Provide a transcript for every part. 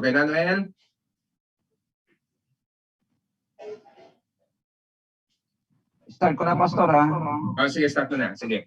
Okay na, Noel? Start ko na, Pastor, ha? Sige, start mo na. Sige.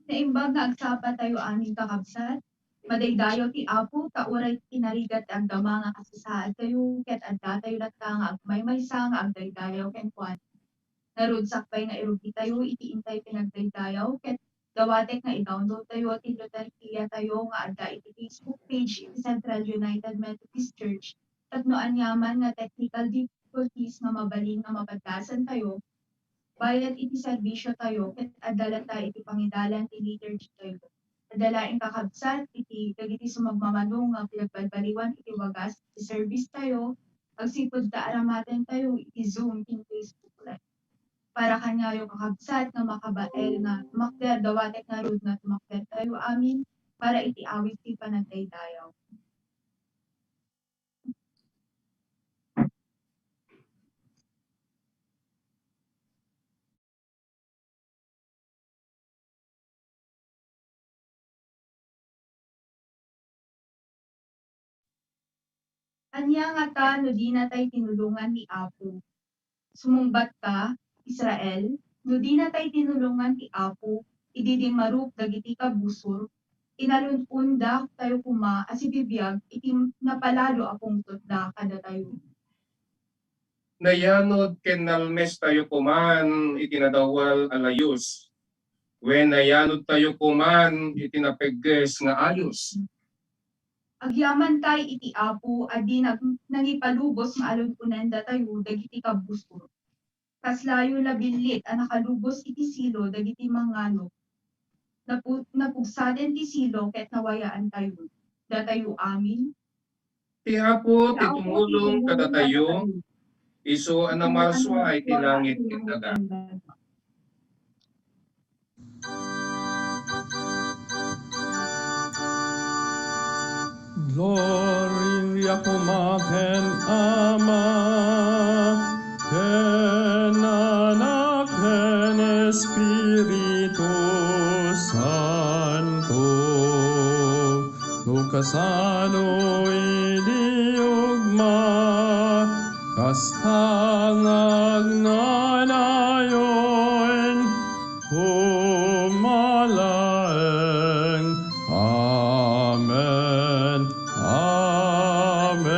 Naimbag nga agsapa tayo aning kakabsat, madaydayo ti Apo, kauray kinarigat ang dama nga kasisaad tayo, ket adda tayo latta nga agmaymaysa nga agdaydayaw ken kuan. Narudsak pay nga irugi tayo, iti intay pinagdaydayaw, ket dawatek nga i-download tayo at ilutarkiya tayo nga adda iti Facebook page iti Central United Methodist Church. Tapno anyaman nga technical difficulties nga mabalin nga mapadasan tayo, bayad iti serbisyo tayo, ket adala ta iti pangidalan ti liturgy tayo. Adalaing kakabsat, dagiti sumagmamanong nga pinagbalbaliwan iti wagas, iti service tayo, agsipod ta aramaten tayo, iti Zoom, iti Facebook Live. Para kanyayo kakabsat nga makabael nga tumakder, dawatek nga rod nga tumakder tayo amin, para iti awit ti panagdaydayaw. Anya nga ta, no di na tayo tinulungan ni Apo. Sumumbat ka, Israel, no di na tayo tinulungan ti Apo, ididing marup dagiti kabusor, Inalunundak tayo kuma, asibibiyag, itim napalalo akong tutda kada tayo. Nayanod ken nalmes tayo kuman itinadawal alayos. When nayanod tayo kuman itinapegges nga ayos. Agyaman tay iti apo, adi nangipalubos nga alununan da tayo, dagiti kabusto. Kaslayo labilit, nakalubos iti silo, dagiti mangano. Napugsaden ti silo, ket nawayaan tayo. Da tayo amin. Ti Apo ti tumulong kada tayo, iso anamarswa iti langit ket daga. Gloria cum ken Ama, ken Anak, ken Espiritus Santo. Lukasano iliugma, kastangag nanayon, humalaeng. Amen. Amen.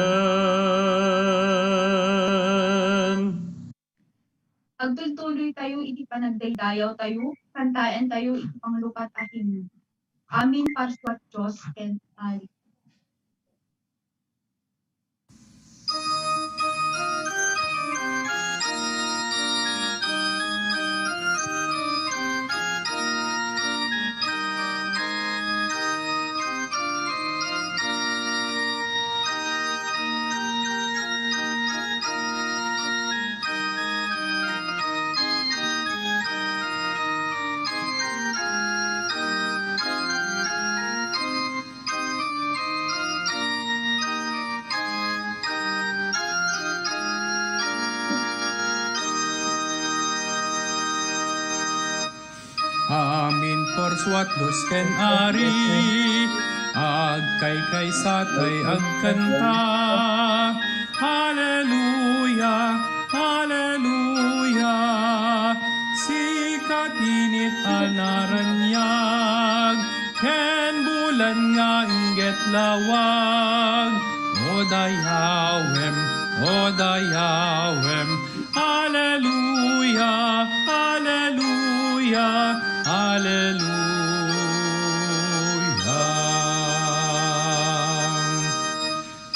Agtultuloy tayo, iti panagdaydayaw tayo, kantaen tayo, iti panglukat atin. Amin parswat Diyos, ken ari. Amin porsuat dos ken ari, agkay satay agkanta. Hallelujah, hallelujah. Sikat init anaranyag, ken bulan nga ingget lawag. O dayawem, o dayawem. Hallelujah, hallelujah, hallelujah.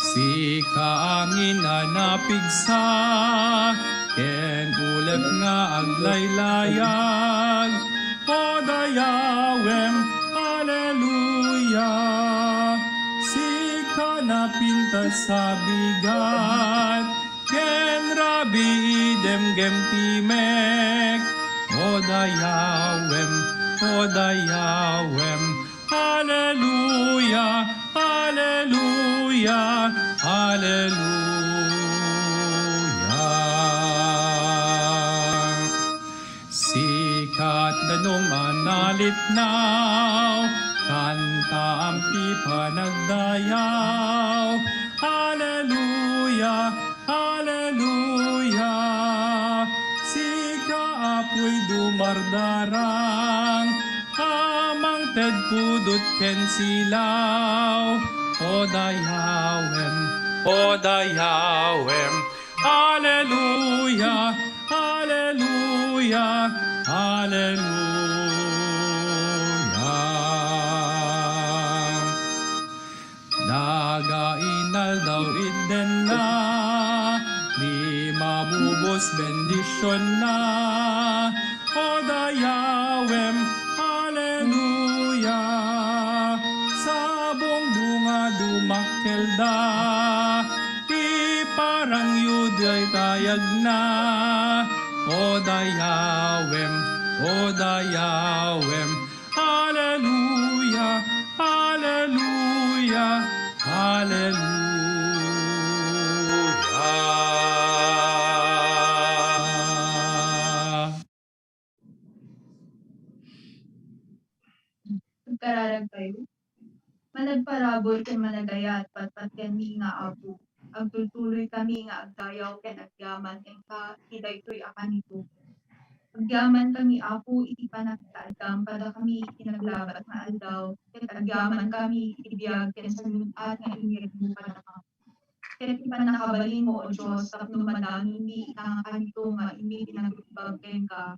Si kaangin na napigsa, ken ulep nga aglaylayag. O dayawem, hallelujah. Si ka napintas sa bigat, ken rabi idem gem timek. O dayawem, o dayawem. Hallelujah, hallelujah, hallelujah. Sikat danong analit now, kanta ampi panagdayaw. Hallelujah, hallelujah. Sika apoy dumardarang, amang ted pudot ken silaw. O dayawem, o dayawem. Hallelujah, hallelujah, hallelujah. Nagainal daw iden na, di mabubos bendisyon na. O dayawem, hallelujah. Sabong bunga dumakkel da, di parang yuday tayag na. O dayawem, o dayawem. Hallelujah, hallelujah, hallelujah. Pagkararag tayo. Managparabol ken managaya at patpat ken mi nga apo. Agtultuloy kami nga agdayaw ken agyaman ken ka idaytoy akan ito. Agyaman kami apo iti panagtaadam kada kami itinaglabat nga aldaw ket ket agyaman kami ibiyag ken sa at nga ingeg mo kanaka. Ket ipan nakabalin mo o Dios tapno madami mi nga kanito nga imi pinagbag ken ka.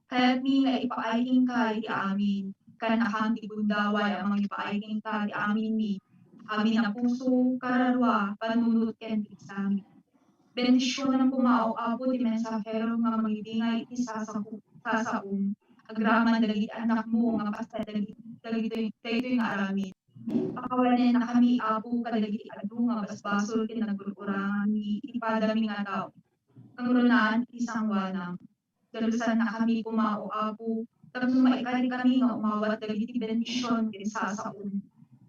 Kaya't mi nga ipaaling ka iti amin. Kan akang tigundaway amang ipaaling ka iti amin mi. Amin na puso, kararwa, panunot ken tigsami. Bendisyon ng pumao apo ti mensahero nga magibingay iti sasaum. Agraman dagiti anak mo nga pasta dagiti nga aramid. Pakawalan na kami apo kadagiti adu nga basbasol ken nagrukurangan ni ipadami nga tao. Kangrunaan isang wanang. Dalusan na kami pumao apo tapno maikali kami nga umawat dagiti bendisyon ken sasaum.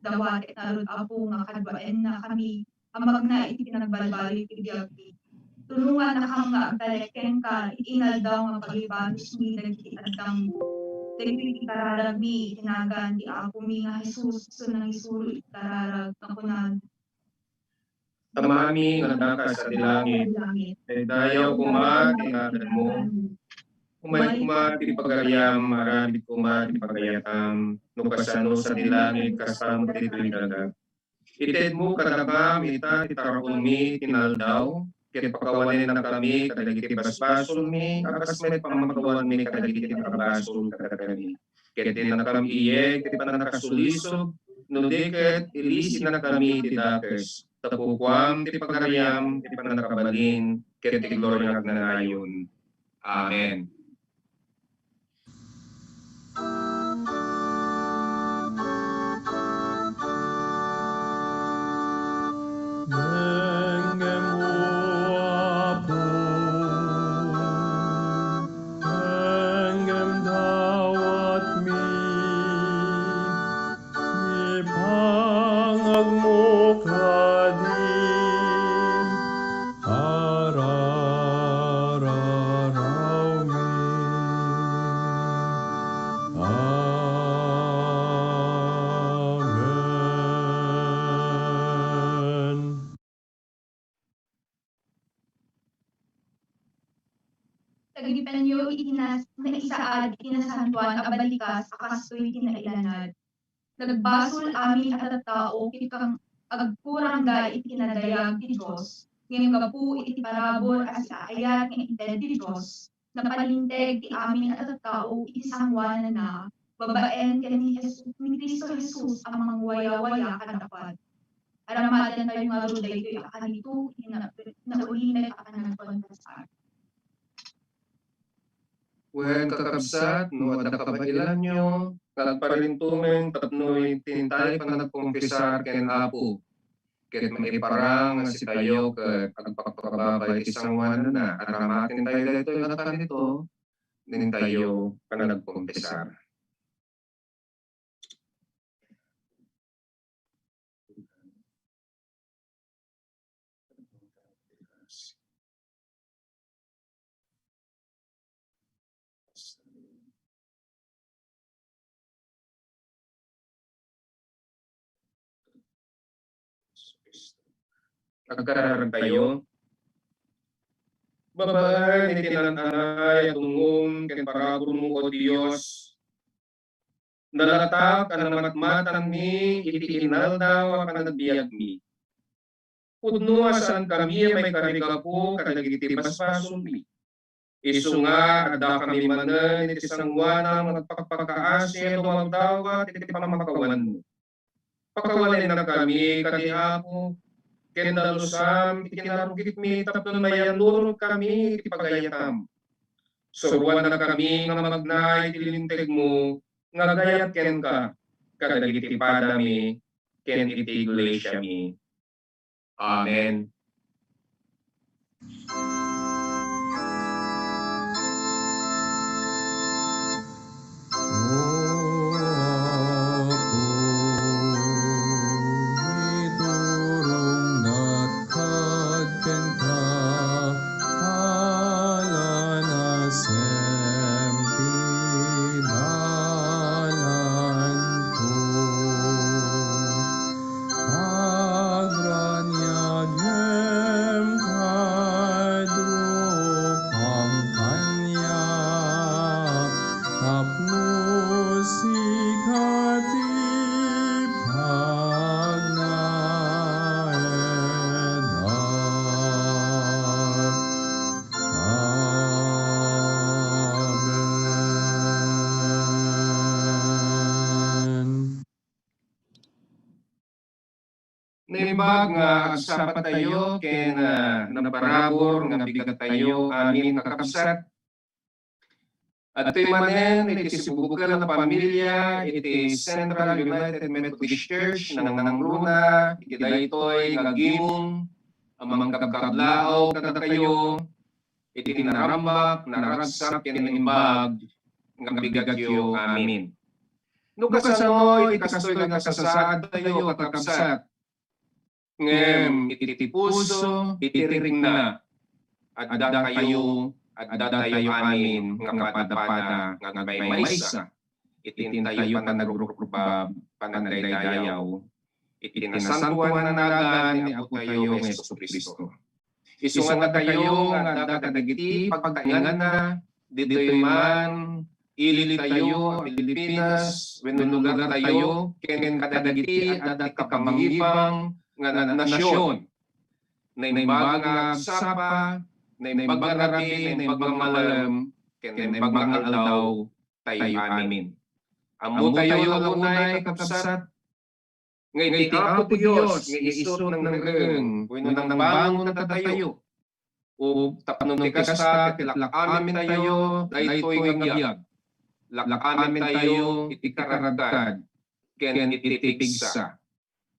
Dawat et narod apo nga kadwaen na kami amag na iti pinagbalbali iti biyagti. Tulungan na kang nga agtaleken ka, itingal daw nga pagibanos mi dagiti addang mo. Dagiti ikararag mi, itinagan, di ako mi nga Jesus, sunang isuro ikararag, nakunan. Tamami nga dakas sa dilangit, dayaw kuma, tinagan mo. Umay kuma, ti pagayam, maramit kuma, ti pagayatam, nukasano sa dilangit, kasamo ti daga. Ited mo kadakam, itarakon mi, tinaldaw, ket pakawanin na kami, kadagiti basbasol mi, akas may pamakawan mi, kadagiti nakabasol, kadagami. Ket din na kami iyeg, ket pananakasulisog, nudeket, ilisin na kami, ti dakes. Tapukwam, ti pagayam, ti pananakabalin, ket ti gloria nagnanayon. Amen. Tagipan niyo isaad itinasantuan abalikas akastoy tinailanad. Nagbasol amin at tao kitang agkurang da itinadayag ti Diyos. Ngayong gapu iti parabol as ayat ng inted ti Diyos. Napalinteg ti amin at tao iti sangwanan na babaen ken ni Cristo Jesus amang waya-waya kadapat. Aramadan tayo nga ruday ito akanito naulinay akan nagkontasar. Wen kakabsat, no adda kabailan nyo, nagparintumen, tapnoy, tintay pa nagkumpisar ken apo. Ket maiparang nga si tayo, ket agpakpakababay isang wanan na, at ramatin tayo dito, yung akan dito, din tayo pa nagkumpisar. Agkararag tayo. Babaan, itinananay at ungong, ken paragon mo o Diyos. Nalatak, anamatmatan mi, iti inaldaw, kanagbiag mi. Pudno saan kami, may kariga po, kanagiti basbason mi. Isu nga, ada kami manan, iti sangwanang, nagpakpakaasi, tumagdawat, iti pamakawan mo. Pakawanin na kami, kati ako, kendalusam, ikinarugit mi, tapno mayanurog kami, ipagayatam. Suruan na kami, nga magnay, itilinteg mo, nga gayat ken ka, kadagiti padami, ken iti iglesia mi. Amen. Naimbag nga agsapat tayo ken naparabor nga bigat tayo amin kakabsat. At ito'y manen, iti sibukal na pamilya, iti Central United Methodist Church ng Nangruna, iti daytoy ngagimong, amang kabkablao kada kayo, iti narambak, naragsak, kinimbag, nga bigat yo, amin. No kasano, iti kastoy nga kasasaad tayo, kakabsat, ngem, iti puso, iti ringna, at tayo amin nga kapada-pada nga maysa itin tayo panagrugrubab panagdaydayaw itin nasantuan nagan ni Apo tayo Hesus Kristo. Isunga tayo nga kadagiti pagtaingan na dito'y man ili tayo Pilipinas wenno lugar tayo ken kadagiti at kapamangibang nga nasyon na imbaga sapa na imbagang rabi, na imbagang malam, ken imbagang aldaw, tayo amin. Amo tayo launay kapsat, ngay iti Apo Diyos, ngay isot ng nagageng, wenno nang bangon na tayo. O tapnon ti kasta, tilak amin tayo, daytoy nga biyag. Lak amin tayo, iti karagad, ken iti tigsa.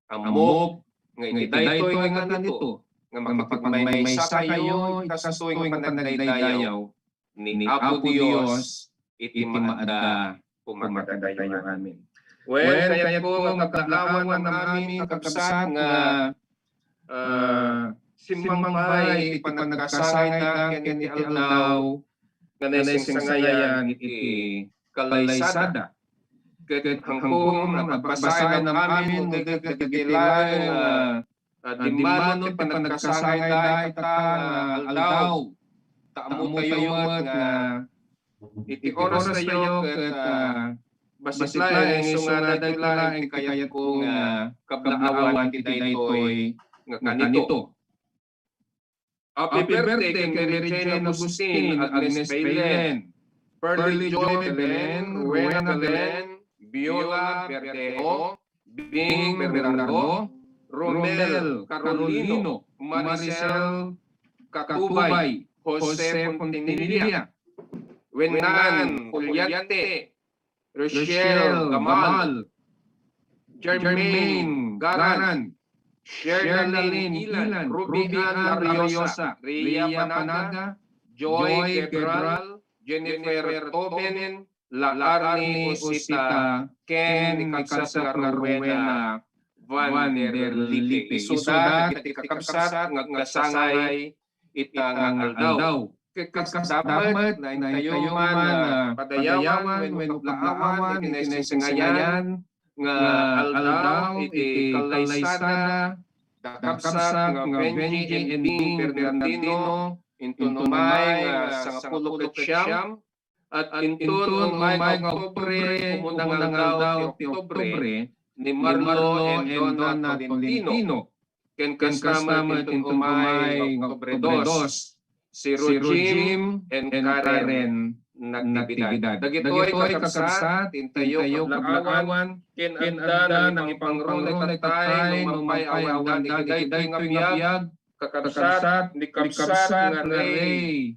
Amok, ngay iti daytoy nga nito, nga makapagmaymaysa kayo, ikasasoy nga panagdaydayaw ni Apo Diyos, iti maada pumakadayaw amin. Well, kaya po magkablaawan namin kakabsat nga simbang-bay, iti panagkasangay na, ken iti aldaw, nga naising sangayan, iti kalaysada. Hangkong nagbasagan namin, nagkagilay, dimano panagkasangay dahil aldaw. Taamo kayo nga iti oras tayo kat basislay nga dagla iti kayat ko nga kablaawan iti daytoy nga kanito. Happy birthday kay Regine Agustin, Agnes Belen, Pearly Joy Belen, Rowena Belen, Viola Berdejo, Bing Bernardo, Romel Carolino, Maricel Catubay, Jose Fontinilla, Wenan Juliante, Rochelle Gamal, Jermaine Garan, Sherlyn Ilan, Rubian Lariosa, Rhea Panaga, Joy Gebral, Jennifer Toben, Larni Usita, Ken Kagsasa Rowena, Van der Lipe. Isuda, iti kakabsat, ngagkasangay, itangang aldaw. Kakabsat, na tayo man, padayawan, wenno kablaawan, inaisingayan, nga aldaw, iti kalaysada, kakabsat, nga Benji and Bing Bernardino, intunumay, nga sangapulok siyam, at intun umay nga Oktubre, umunang aldaw, ti Oktubre, ni Marlo and Donna Tolentino, ken kasama tintumay ng Oktubre 2, si Rojim and Karen nagtibidad. Dagitoy kakabsat, intayo kablaawan, ken anda ng ipangrunay tatay, mamay awan dagday nga biyag, kakabsat, ni kabsat nga Ray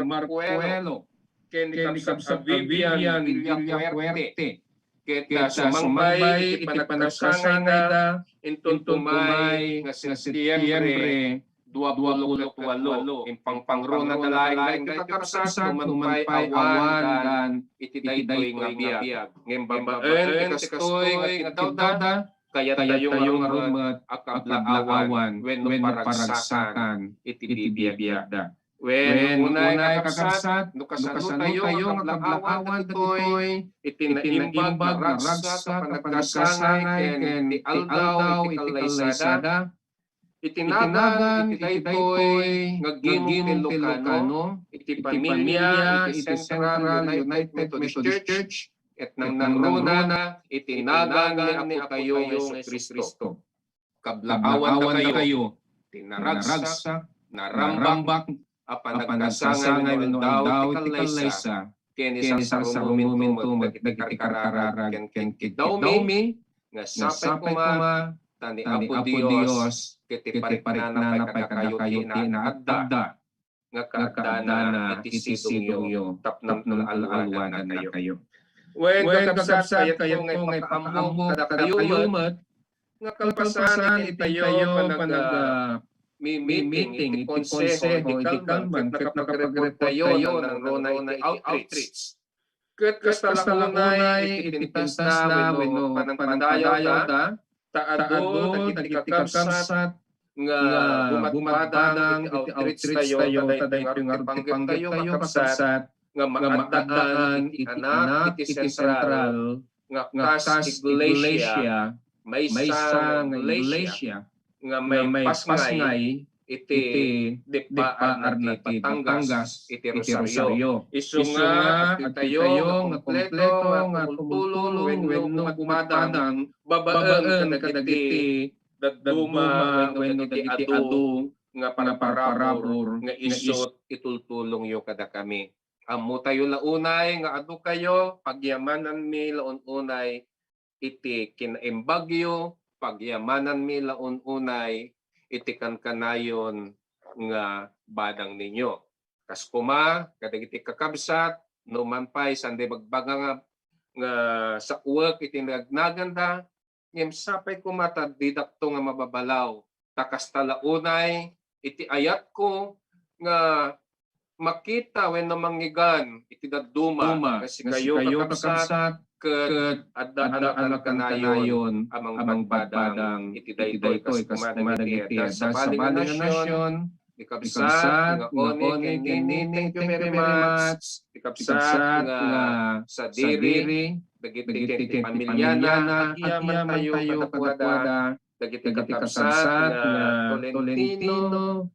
Marcuelo, ken ni kabsat Vivian Villafuerte, kita sumambay, iti panagkasangay na, intuntumay, nga Setyembre, 28, impangpangruna na laing kakabsat, tumanpay awan, iti daytoy nga biyag. Ngem babaen, ikastoy, nga dawda, kaya tayo nga rumat, akablaawan, wenno paragsakan, iti biyag. When unay kakabsat, nukasano tayo nga kablaawan ditoy, itinaimbag na ragsak, panagkasangay, ken ti aldaw, iti kalaysada, itinagan, iti daytoy, ngagimong Ilocano, iti pamilya, iti Central United Methodist Church, et nang nangruna, itinagan ni Apo tayo Hesus Kristo. Kablaawan na kayo, tinaragsak, narambak, apanagkasangay wenno aldaw iti kalaysa, ken isa sa ruminto magdagiti kararag ken kidawmi nga sapay kuma tani Tani Apo Apo Dios Dios, kiti kiti parik parik na na pay napay kadakayo kadakayo na adda adda, nga nga kaadana iti sidong yo tapnam alwadan na kayo. When kakabsat kayo po ngay pakaammo kadakayumat nga kalpasan iti tayo panag meeting iti konseho iti kalman ket nakapag-report tayo ng Rona iti outreach. Ket kastalunay iti pintas na wenno panagpadayaw da taado dagiti kakabsat nga bumadpadang iti outreach tayo taday panggep tayo kakabsat nga maadaan iti anak iti sentral nga kas iglesia maysa nga iglesia nga may pasngay iti dipaan iti Batangas iti Rosario. Isu nga iti tayo nga kompleto nga tumulong wenno bumadang babaen kadagiti daduma wenno dagiti adu nga paraparabor nga isot itultulong yo kada kami. Ammo tayo launay nga adu kayo pagyamanan mi laun-unay iti kinaimbagyo pagyamanan mi laun-unay iti kankanayon nga badang ninyo. Kas kuma kadagiti kakabsat no man pay sande bagbaga nga sa uwak iti nagnaganda ngem sapay kumata didakto nga mababalaw takas talaunay iti ayat ko nga makita wenno manggigan iti daduma kasi kayo kakabsat ket adda kanayon amang badang iti daytoy kas kumadagiti sa baling nga nasyon ikabsat nga oni ken nini thank you very much ikabsat nga sa diri dagiti ken pamilyana agyaman tayo kadakwada dagiti kakabsat nga Tolentino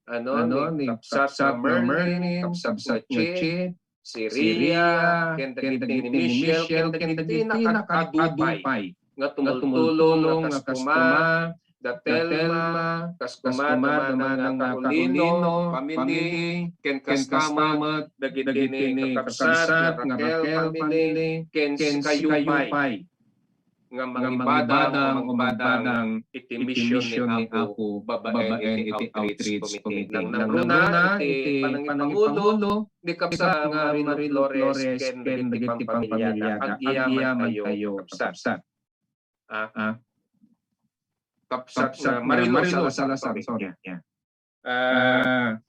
ni kapsat Merlin kapsat Che Syria, ken dagiti ni Michelle, ken dagiti nakadupay nga tumulong nga kaskuma, Datelma, kaskuma naman ng Carolino, family, ken kaskamat, dagiti ni kakabsat, nga Raquel, family, ken Kayupay, nga mangbadang iti mission ni Apo babaen iti outreach committee nang runa iti panangipangulo di kapsa nga Marilo Flores ken dagiti pamilya agyaman tayo kapsat kapsat Marilo Salazar sorry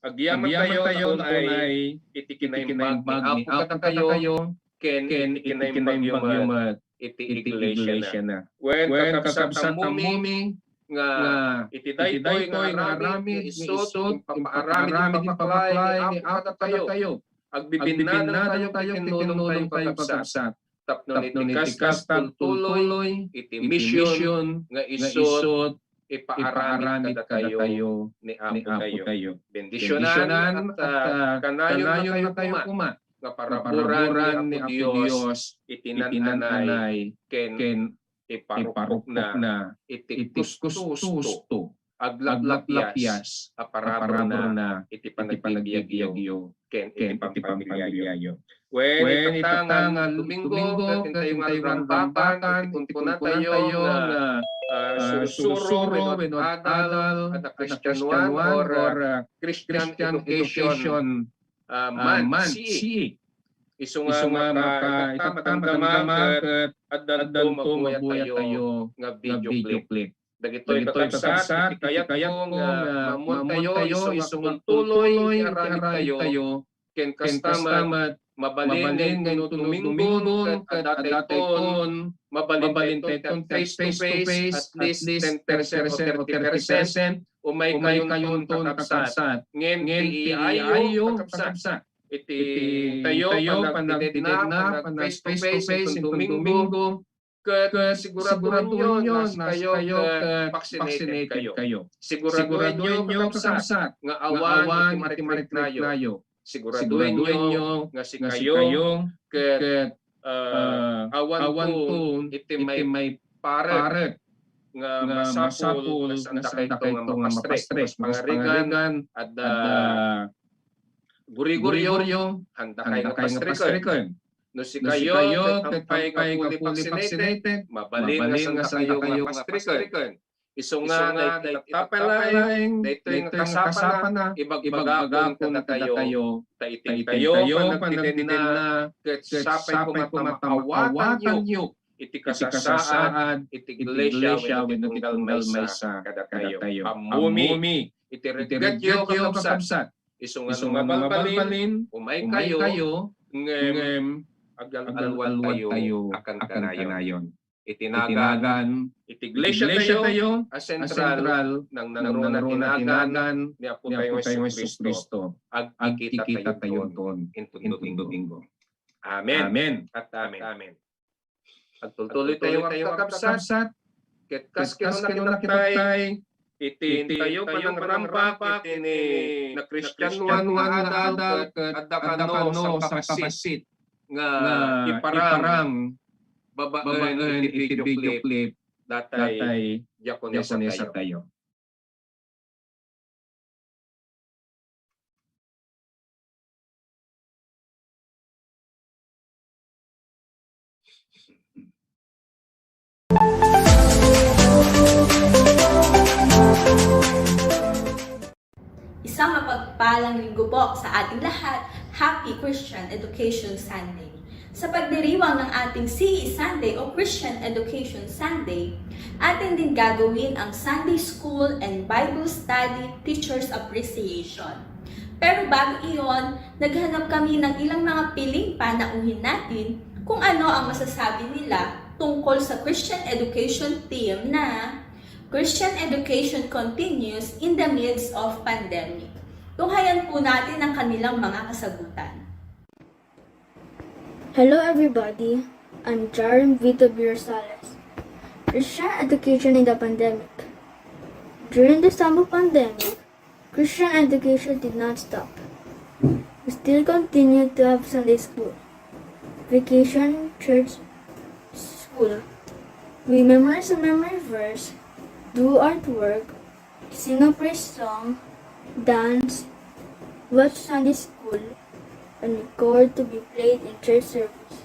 agyaman tayo ay iti kinaimbag ni Apo kayo ken iti kinaimbag iti iglesia na. When kakabsat ang mumi nga iti daytoy nga aramid isot papaaramid papaklay ni Apo tayo. Agbibinnadan tayo tinulong tayo kakabsat. Tapno iti kaskas tuloy iti mission nga isot ipaaramid kada tayo ni Apo tayo. Bendisyonan at kanayon na tayo kuma. Nga paraburan ni Apo Dios itinananay ken iparupok na iti kuskusto aglapyas aparabor na iti panagbibiagyo ken iti pampamilyayo. When itatang Domingo ken tayo nga rambakan iti tayo nga susuro wenno adal at Christian or Christian education man si isu nga makatamdama ket addan to mabuya tayo nga video clip dagitoy kakabsat iti kayat ko nga mamon tayo isu nga tuloy aramid tayo ken kastamat mabalin ngayong Domingo ket adatayton mabalin tayo face to face at least 10% o 30% umay kayon ton kakabsat ngem iayo kakabsat iti tayo panagdidid na face to face itong Domingo ket siguraduhin nyo kayo vaccinated kayo siguraduhin nyo kakabsat nga awan iti mariknayo siguraduhin nyo nga si kayo ket awan to iti may paret nga masapul nga sanda kayo nga mapastres pangarigan at guri-guryo handa kayo nga pastrikan no si kayo tampay nga fully vaccinated mabalin nga sanda kayo nga pastrikan Isu nga tapalaeng daytoy nga kasapa na ibag-ibag ko na tayo taiting tayo panagdiden na ket sapay kumatawatan yu iti kasasaad iti iglesia wenno tunggal maysa kada tayo amumi iti reggat yu kakabsat isu nga mabalbalin umay kayo ngem agal-alwan tayo akan kanayon itinagan iti iglesia tayo as sentral ng narunatinagan ni Apo tayo Jesus Kristo agkikita tayo doon intundo-bingo. Amen. At amen. Pagtuloy tayo ang kakabsat ket kas kinuna kinatay iti tayo panang rampak iti ni na Kristiyanuan nga adal at dakano sa kapasit nga iparang babaen iti video clip datay diakonesa tayo. Isang mapagpalang linggo po sa ating lahat. Happy Christian Education Sunday. Sa pagdiriwang ng ating CE Sunday o Christian Education Sunday, atin din gagawin ang Sunday School and Bible Study Teachers Appreciation. Pero bago iyon, naghanap kami ng ilang mga piling panauhin natin kung ano ang masasabi nila tungkol sa Christian Education theme na Christian Education Continues in the Midst of Pandemic. Tunghayan po natin ang kanilang mga kasagutan. Hello everybody, I'm Jaren Vito Rosales. Christian education in the pandemic. During the summer pandemic, Christian education did not stop. We still continued to have Sunday school, vacation, church, school. We memorize a memory verse, do artwork, sing a praise song, dance, watch Sunday school, and record to be played in church service.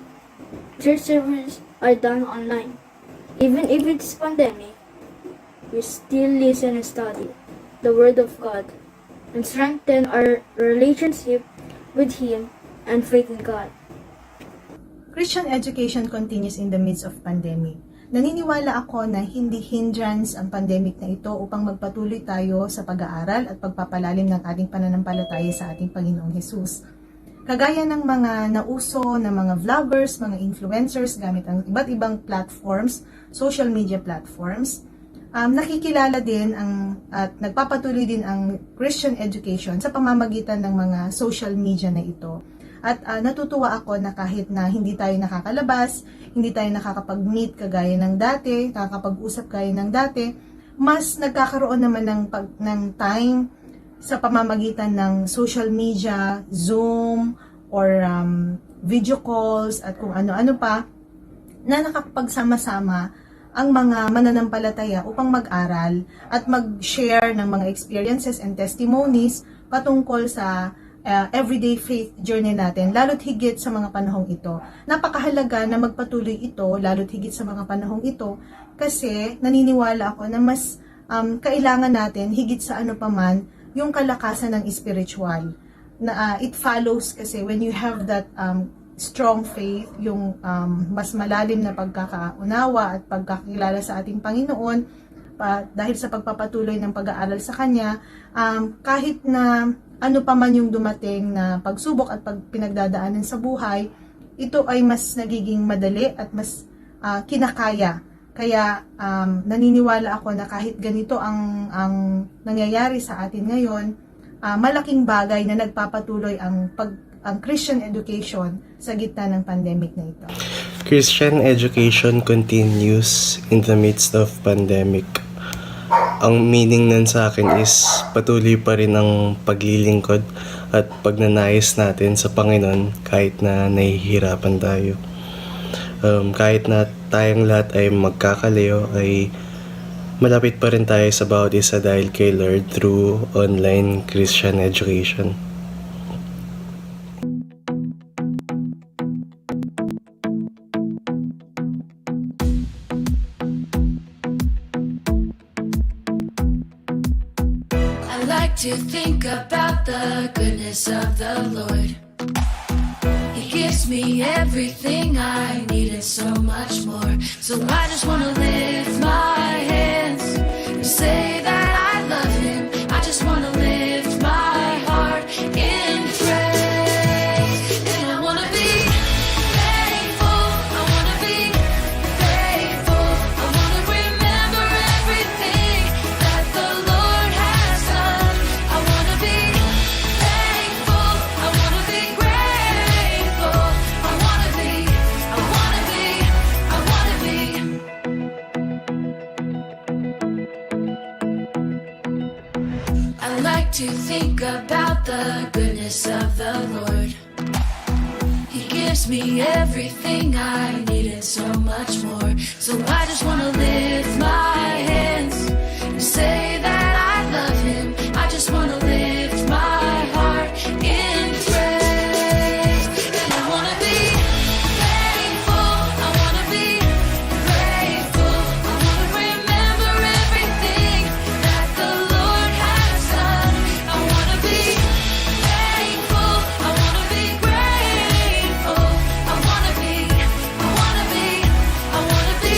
Church services are done online. Even if it's pandemic, we still listen and study the Word of God and strengthen our relationship with Him and faith in God. Christian education continues in the midst of pandemic. Naniniwala ako na hindi hindrance ang pandemic na ito upang magpatuloy tayo sa pag-aaral at pagpapalalim ng ating pananampalataya sa ating Panginoong Hesus. Kagaya ng mga nauso na mga vloggers, mga influencers gamit ang iba't ibang platforms, social media platforms, nakikilala din at nagpapatuloy din ang Christian education sa pamamagitan ng mga social media na ito. At natutuwa ako na kahit na hindi tayo nakakalabas, hindi tayo nakakapag-meet kagaya ng dati, nakakapag-usap kagaya ng dati, mas nagkakaroon naman ng time sa pamamagitan ng social media, Zoom, or video calls, at kung ano-ano pa, na nakakapagsama-sama ang mga mananampalataya upang mag-aral at mag-share ng mga experiences and testimonies patungkol sa everyday faith journey natin, lalo't higit sa mga panahong ito. Napakahalaga na magpatuloy ito, lalo't higit sa mga panahong ito, kasi naniniwala ako na mas kailangan natin, higit sa ano paman, yung kalakasan ng spiritual. It follows kasi when you have that strong faith, yung mas malalim na pagkakaunawa at pagkakilala sa ating Panginoon, dahil sa pagpapatuloy ng pag-aaral sa Kanya, kahit na ano pa man yung dumating na pagsubok at pinagdadaanan sa buhay, ito ay mas nagiging madali at mas kinakaya. Kaya naniniwala ako na kahit ganito ang nangyayari sa atin ngayon, malaking bagay na nagpapatuloy ang Christian education sa gitna ng pandemic na ito. Christian education continues in the midst of pandemic. Ang meaning nun sa akin is patuloy pa rin ang paglilingkod at pagnanais natin sa Panginoon kahit na nahihirapan tayo. Kahit na tayong lahat ay magkakalayo, ay malapit pa rin tayo sa bawat isa dahil kay Lord through online Christian education. to think about the goodness of the Lord. He gives me everything I need and so much more. So I just want to lift my hands and say that I love Him. I just want to lift my heart in praise. And I want to be thankful. I want to be grateful. I want to remember everything that the Lord has done. I want to be thankful. I want to be grateful. I want to be, I want to be, I want to be. I like to think about the goodness of the Lord. He gives me everything I need and so much more. So I just want to lift my hands and say that I love Him. I just want to lift my heart in praise. And I want to be thankful. I want to be grateful. I want to remember everything that the Lord has done. I want to be thankful. I want to be grateful. I want to be, I want to be, I want to be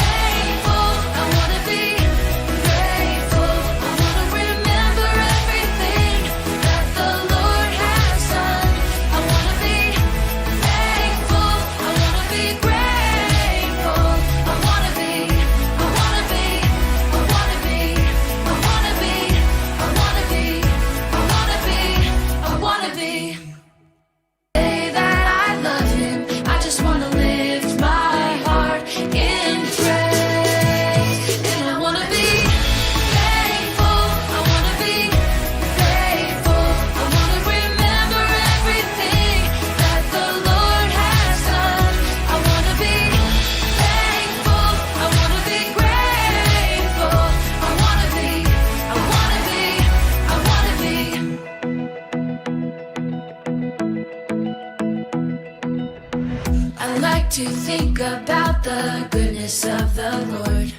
thankful. I want to be grateful. I want to remember everything that the Lord has done. I want to be thankful. I want to be grateful. I want to be, I want to be, I want to be, I want to be, I want to be, I want to be, I want to be. Say that I love Him. I just want to lift my heart in praise. And I want to be thankful. I want to be grateful. I want to remember everything that the Lord has done. I want to be thankful. I want to be grateful. I want to be, I want to be, I want to be. I like to think about the goodness of the Lord.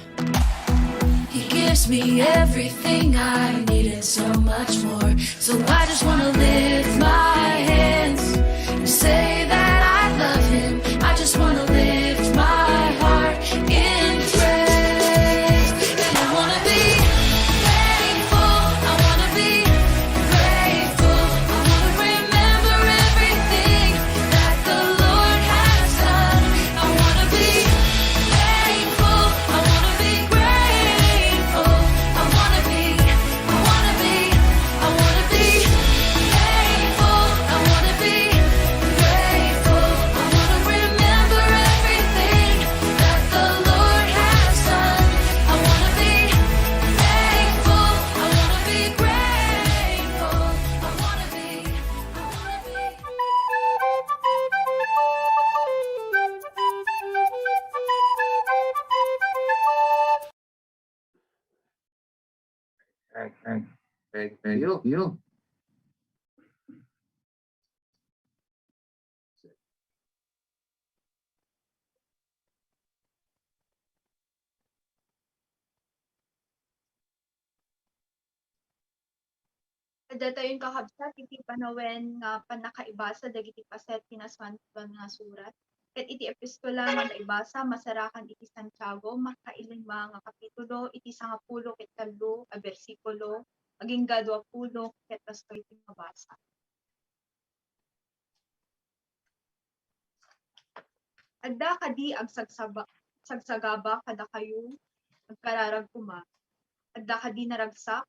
He gives me everything I need and so much more. So I just want to lift my hands and say that I love Him. I just want to lift my heart in praise. And I want to be thankful. I want to be grateful. I want to remember everything that the Lord has done. I want to be thankful. I want to be grateful. I want to be, I want to be, I want to be thankful. I want to be grateful. I want to remember everything that the Lord has done. I want to be thankful. I want to be grateful. I want to be, I want to be. Thank you. Datayon kakabsat iti panawen nga panakaibasa dagiti paset pinaswantuan nga surat. Ket iti epistola nga naibasa masarakan iti Santiago makailinma nga kapitulo iti 10 ket 3 a bersikulo aging 20 ket kasto iti mabasa. Adda kadi sagsagaba kada kayo agkararag kuma. Adda kadi naragsak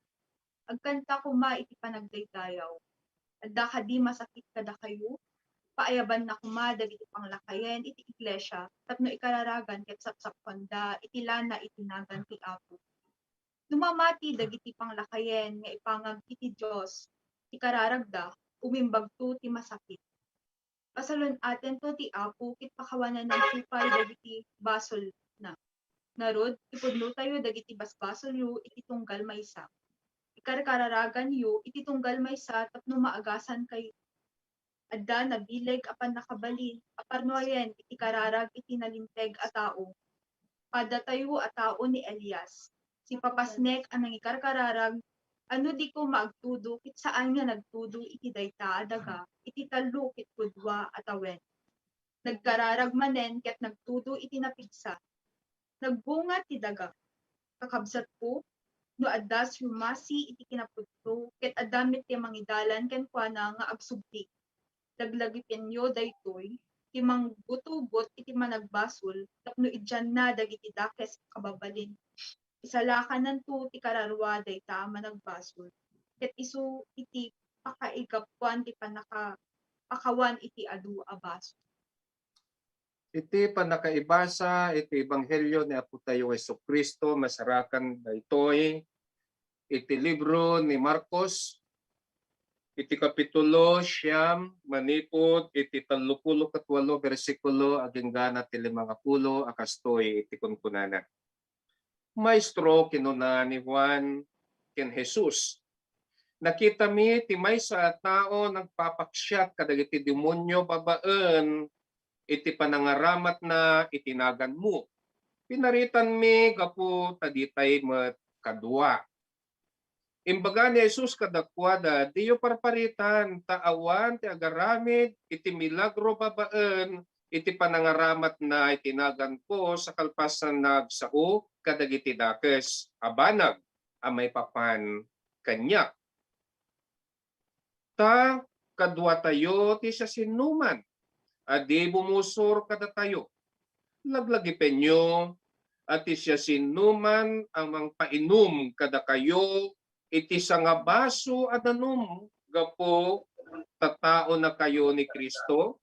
agkanta kuma iti panagdaydayaw. Adda kadi masakit kada kayo, paayaban na kuma dagiti panglakayen iti iglesia, tapno ikararagan ket sapsapanda iti lana itinagan ti Apo. Numamati dagiti panglakayen nga ipangag iti Dios, ikararagda, umimbagto ti masakit. Pasalon aten to ti Apo ket pakawanan ng supay dagiti basol na. Narod, ipudno tayo dagiti basbasol yu iti tunggal maysa. Ikarkararagan yu iti tunggal maysa tapno maagasan kay adda nabileg apan nakabalin aparnoyen iti kararag iti nalinteg a tao. Pada tayo a tao ni Elias. Si papasnek ang nangikarkararag Ano di ko magtudo, kit saan nga nagtudo iti dayta adaga, iti talo kit kudwa atawen. Nagkararag manen ket nagtudo iti napigsa. Nagbunga ti daga. Kakabsat ko, no addas humasi iti kinapudto, ket adamit ti mangidalan ken kuana nga agsubti. Daglagi penyo daytoy, ti manggutubot iti managbasol, tapno idyan na dagiti dakes kababalin. Isalakanan to ti kararwa dayta managbasol. Ket isu iti pakaigapuan ti pakawan iti adu abasol. Iti panakaibasa, iti Ebanghelyo ni Apo tayo Jesucristo, masarakan daytoy, iti libro ni Marcos, iti kapitulo siyam, manipod, iti 38 versikulo, aginggana ti 50, akastoy, iti kunkunana. Maestro, kinuna ni Juan, ken Jesus, nakita mi ti maysa a tao nagpapaksyat kadagiti demonyo babaen iti panangaramat na itinagan mo. Pinaritan mi gapu taditay met kadua. Imbaga ni Jesus kadakwada, diyo parparitan taawan ti agaramid iti milagro babaen iti panangaramat na itinagan ko sa kalpasan nagsao kadagiti dakes abanag amay papan kanya. Ta kadwa tayo ti sa sinuman, adi bumusor kada tayo. Laglagi penyo, at siya sinuman ang mang painom kada kayo, iti sa nga baso at anum, gapo tatao na kayo ni Kristo,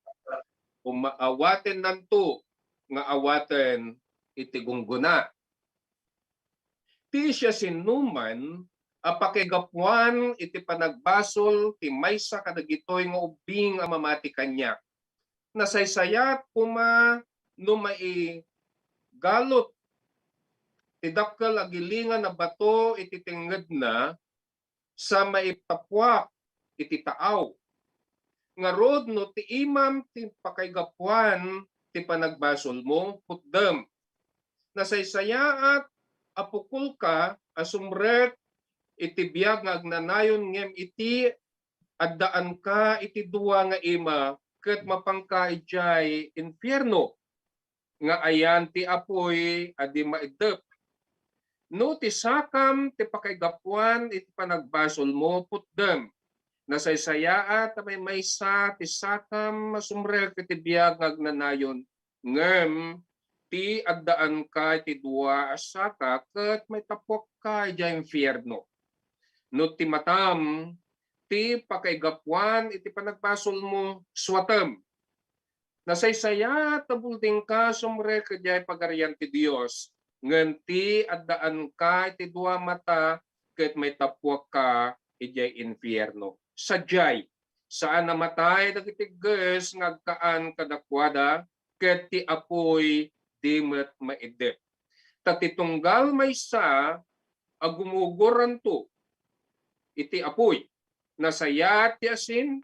umaawaten nanto, nga awaten iti gungguna. Ti siya sinuman, apakigapuan iti panagbasol, ti maysa kadagitoy nga ubing ang mamati kanya. Nasaysayat kuma no mai galot ti dakkel agilingan na bato iti tinged na sa maipapwak iti taaw. Nga rod no ti imam ti pakaigapuan ti panagbasol mo putdem. Nasaysayaat apukul ka asumrek iti biag nga agnanayon ngem iti addaan ka iti duwa nga ima ket mapangka ijay infierno nga ayan ti apoy adi maidep. No ti sakam ti pakaigapuan iti panagbasol mo putdem. Nasaysayaat may maysa ti sakam masumrek iti biag nga agnanayon ngem ti addaan ka iti duwa a saka ket may tapok ka ijay infierno. No ti matam ti pakaigapuan iti panagbasol mo swatem. Nasaysaya tabulding ka sumre kajay pagarian ti Dios ngem ti addaan ka iti dua mata ket may tapwak ka ijay infierno. Sadyay saan namatay dagiti ges ngagkaan kadakwada ket ti apoy di met maidep. Tatitunggal maysa agumugoran to iti apoy. Nasayat ti asin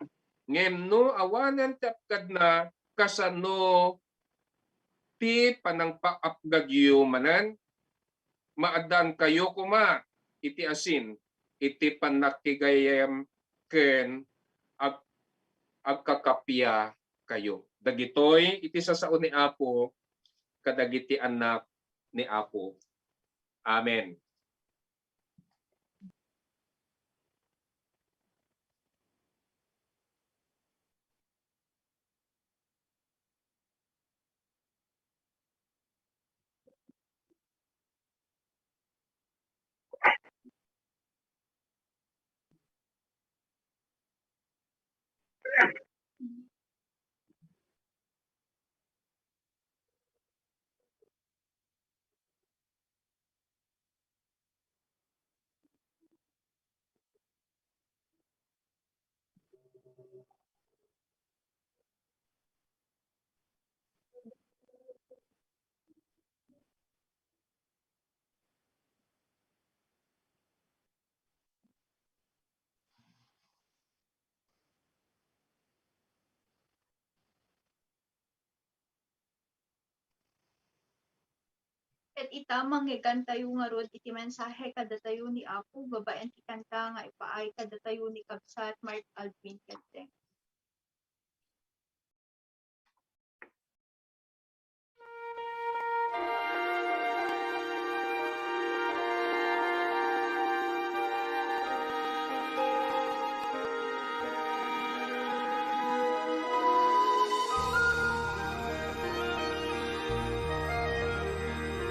ngem no awanan ti apkad na kasano ti panangpaapgagyo manan maadan kayo kuma iti asin iti panakigayem ken agkakapya kayo. Dagitoy iti sasao ni Apo kadagiti anak ni Apo. Amen. Ket ita manggikan tayo nga rod iti mensahe kadatayo ni Apo, babaen ti kanta nga ipaay kadatayo ni Kabsat Mark Alvin Kenteng.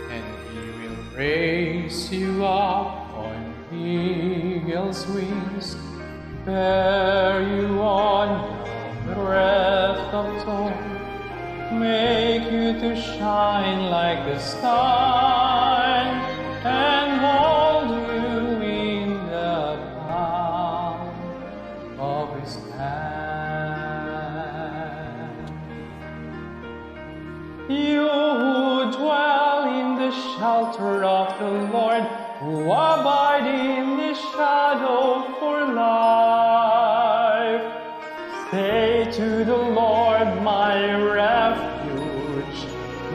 And he will raise you up on eagle's wings, bear you on the breath of dawn, make you to shine like the sun, and hold you in the palm of his hand. You who dwell in the shelter of the Lord, who abide in the shadow for life, say to the Lord, my refuge,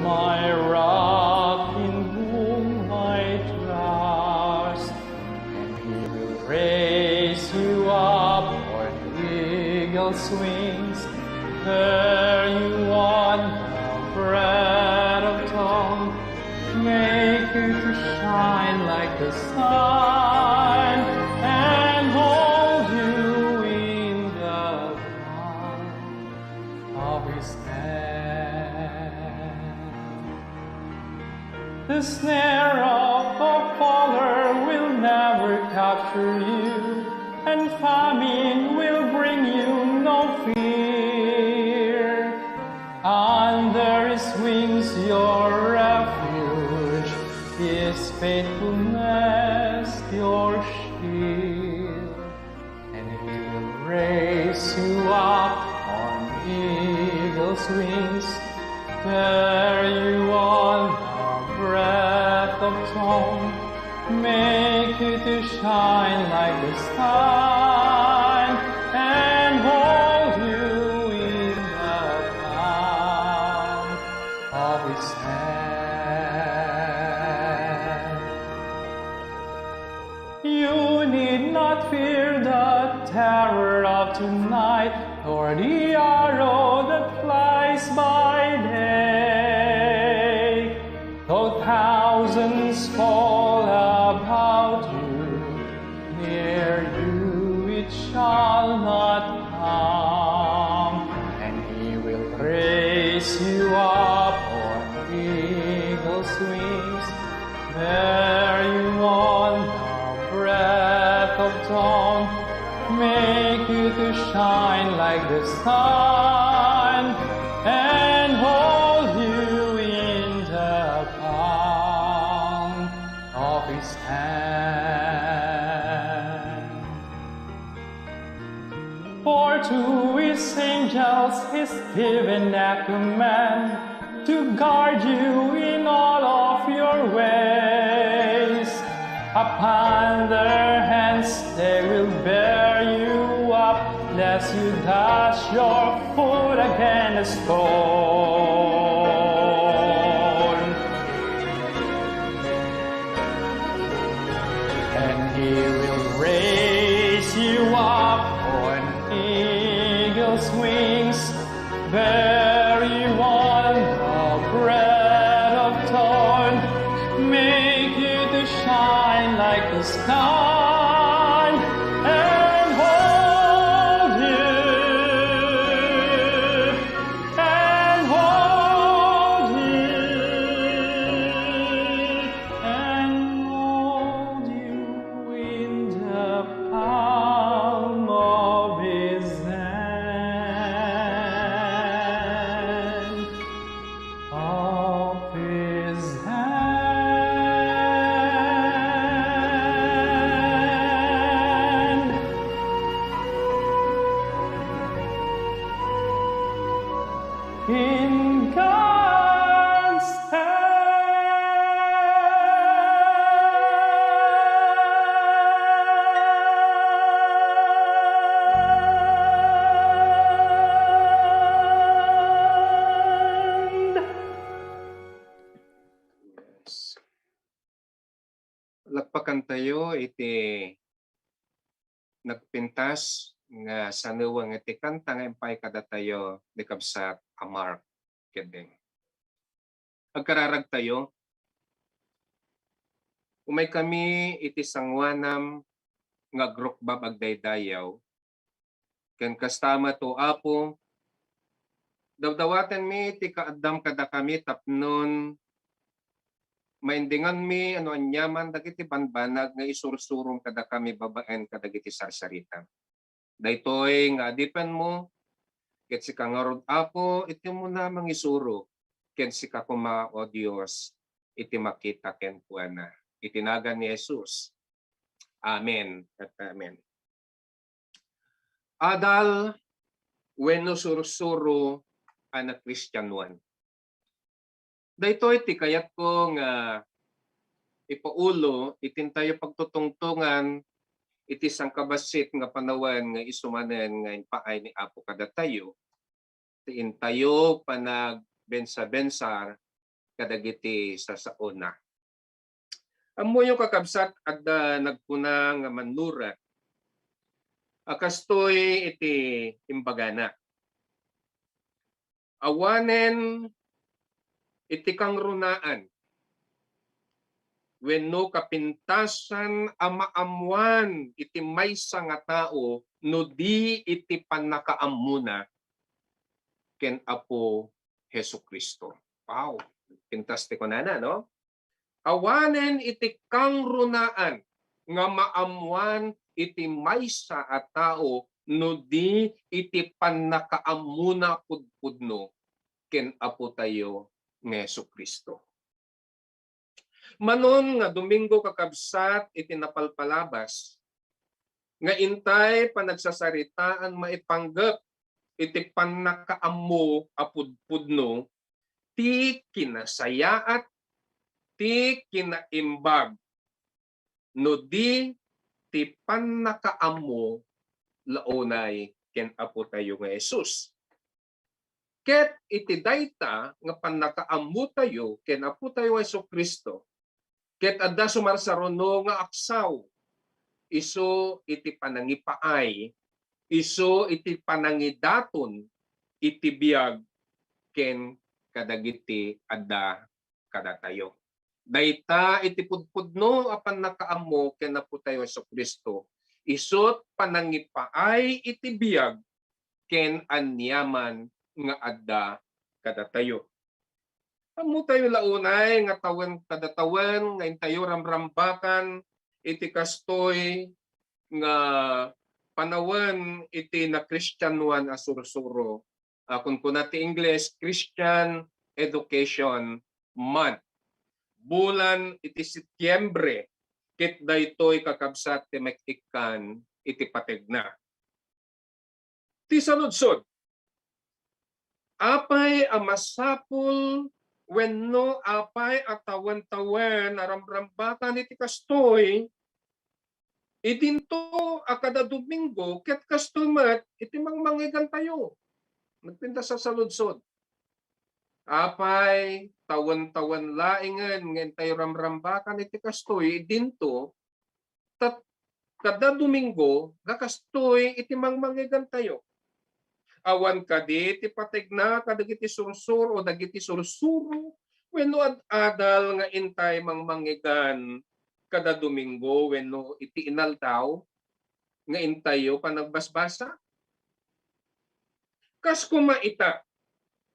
my rock in whom I trust, and he will raise you up on eagle's wings, bear you on the breath of dawn, make you to shine like the sun, and hold you in the palm of his hand. The snare of a faller will never capture you, and famine will bring you no fear. Under his wings your refuge, his faithfulness your shield, and he will raise you up on eagle's wings, bear you on the breath of dawn, make you to shine like the sun, and hold you in the palm of his hand. You need not fear the terror of tonight, nor the arrow that flies by day. Though thousands fall about you, near you it shall not come, and he will raise you up on eagle's wings, bear you on the breath of dawn, make you to shine like the sun, and hold you in the palm of his hand. For to his angels he's given a command to guard you in all of your ways. Upon their hands they will bear you up, lest you dash your foot against a stone. And he will raise you up on eagle's wings, bear you on the breath of dawn, make you to shine like the sun, and hold you, and hold you, and hold you in the palm of his hand, of his hand. lakpakan tayo iti nagpintas nga sanuwang iti kanta nga impay kada tayo di kabsat a Mark kedeng. Agkararag tayo. Umay kami iti sangwanam nga grukbab agdaydayaw. Ken kastama to Apo, dawdawaten mi ti kaadam kada kami tapnon maindingan mi ano anyaman dagiti banbanag nga isursurong kada kami babaen kadagiti sarsarita. Daytoy nga adipen mo ket si kangarod Apo iti mo na mangisuro ken si kakuma o Dios iti makita ken kuana. Itinagan ni Jesus. Amen at amen. Adal wenno sursuro anak Kristiyanuan. Daytoy ti kayat ko nga ipaulo itintayo pagtutungtungan iti sangkabasit nga panawan nga isumanen nga ipaay ni Apo kada tayo. Tiin tayo panag bensa-bensar kadagiti sa sauna. Amo yung kakabsat at nagpuna nga manurat. Akastoy iti imbagana. Awanen iti kang runaan. Wenno kapintasan amaamuan iti maysa nga tao no di iti panakaamuna ken Apo Hesukristo. Wow, pintas ti kunana, no? Awanen iti kang runaan nga maamuan iti maysa a tao no di iti panakaamuna pudpudno ken Apo tayo nga Hesukristo. Manon nga Domingo kakabsat iti napalpalabas nga intay panagsasaritaan maipanggep iti panakaammo a pudpudno ti kinasayaat ti kinaimbag no di ti panakaammo launay ken Apo tayo nga Jesus. Ket iti dayta nga panakaammo tayo ken Apo tayo nga Hesukristo. Ket adda sumarsaruno nga aksaw. Isu iti panangipaay, isu iti panangidaton iti biag ken kadagiti adda kada tayo. Dayta iti pudpudno apan nakaammo ken Apo tayo Hesukristo. Isut panangipaay iti biag ken anyaman nga adda kada tayo. Amo tayo launay nga tawen kada tawen nga intayo ramrambakan iti kastoy nga panawen iti na Kristiyanuan a sursuro. Kung kunati English, Christian Education Month. Bulan iti Setyembre ket daytoy kakabsat ti mek-ikkan iti pategna. Ti saludsod. Apay a masapul wenno apay at tawen-tawen aramrambakan iti kastoy idinto a kada Domingo ket kastoy met iti mangmangigan tayo. Nagpinta sa saludsod. Apay tawen-tawen laingen ngem tayo ramrambakan iti kastoy idinto kada Domingo gakastoy iti mangmangigan tayo. Awan kadi ti pategna kadagiti sursur o dagiti sursuro wenno adal nga intay mangmangigan kada Domingo wenno iti inaldaw nga intayo panagbasbasa. Kas kumaita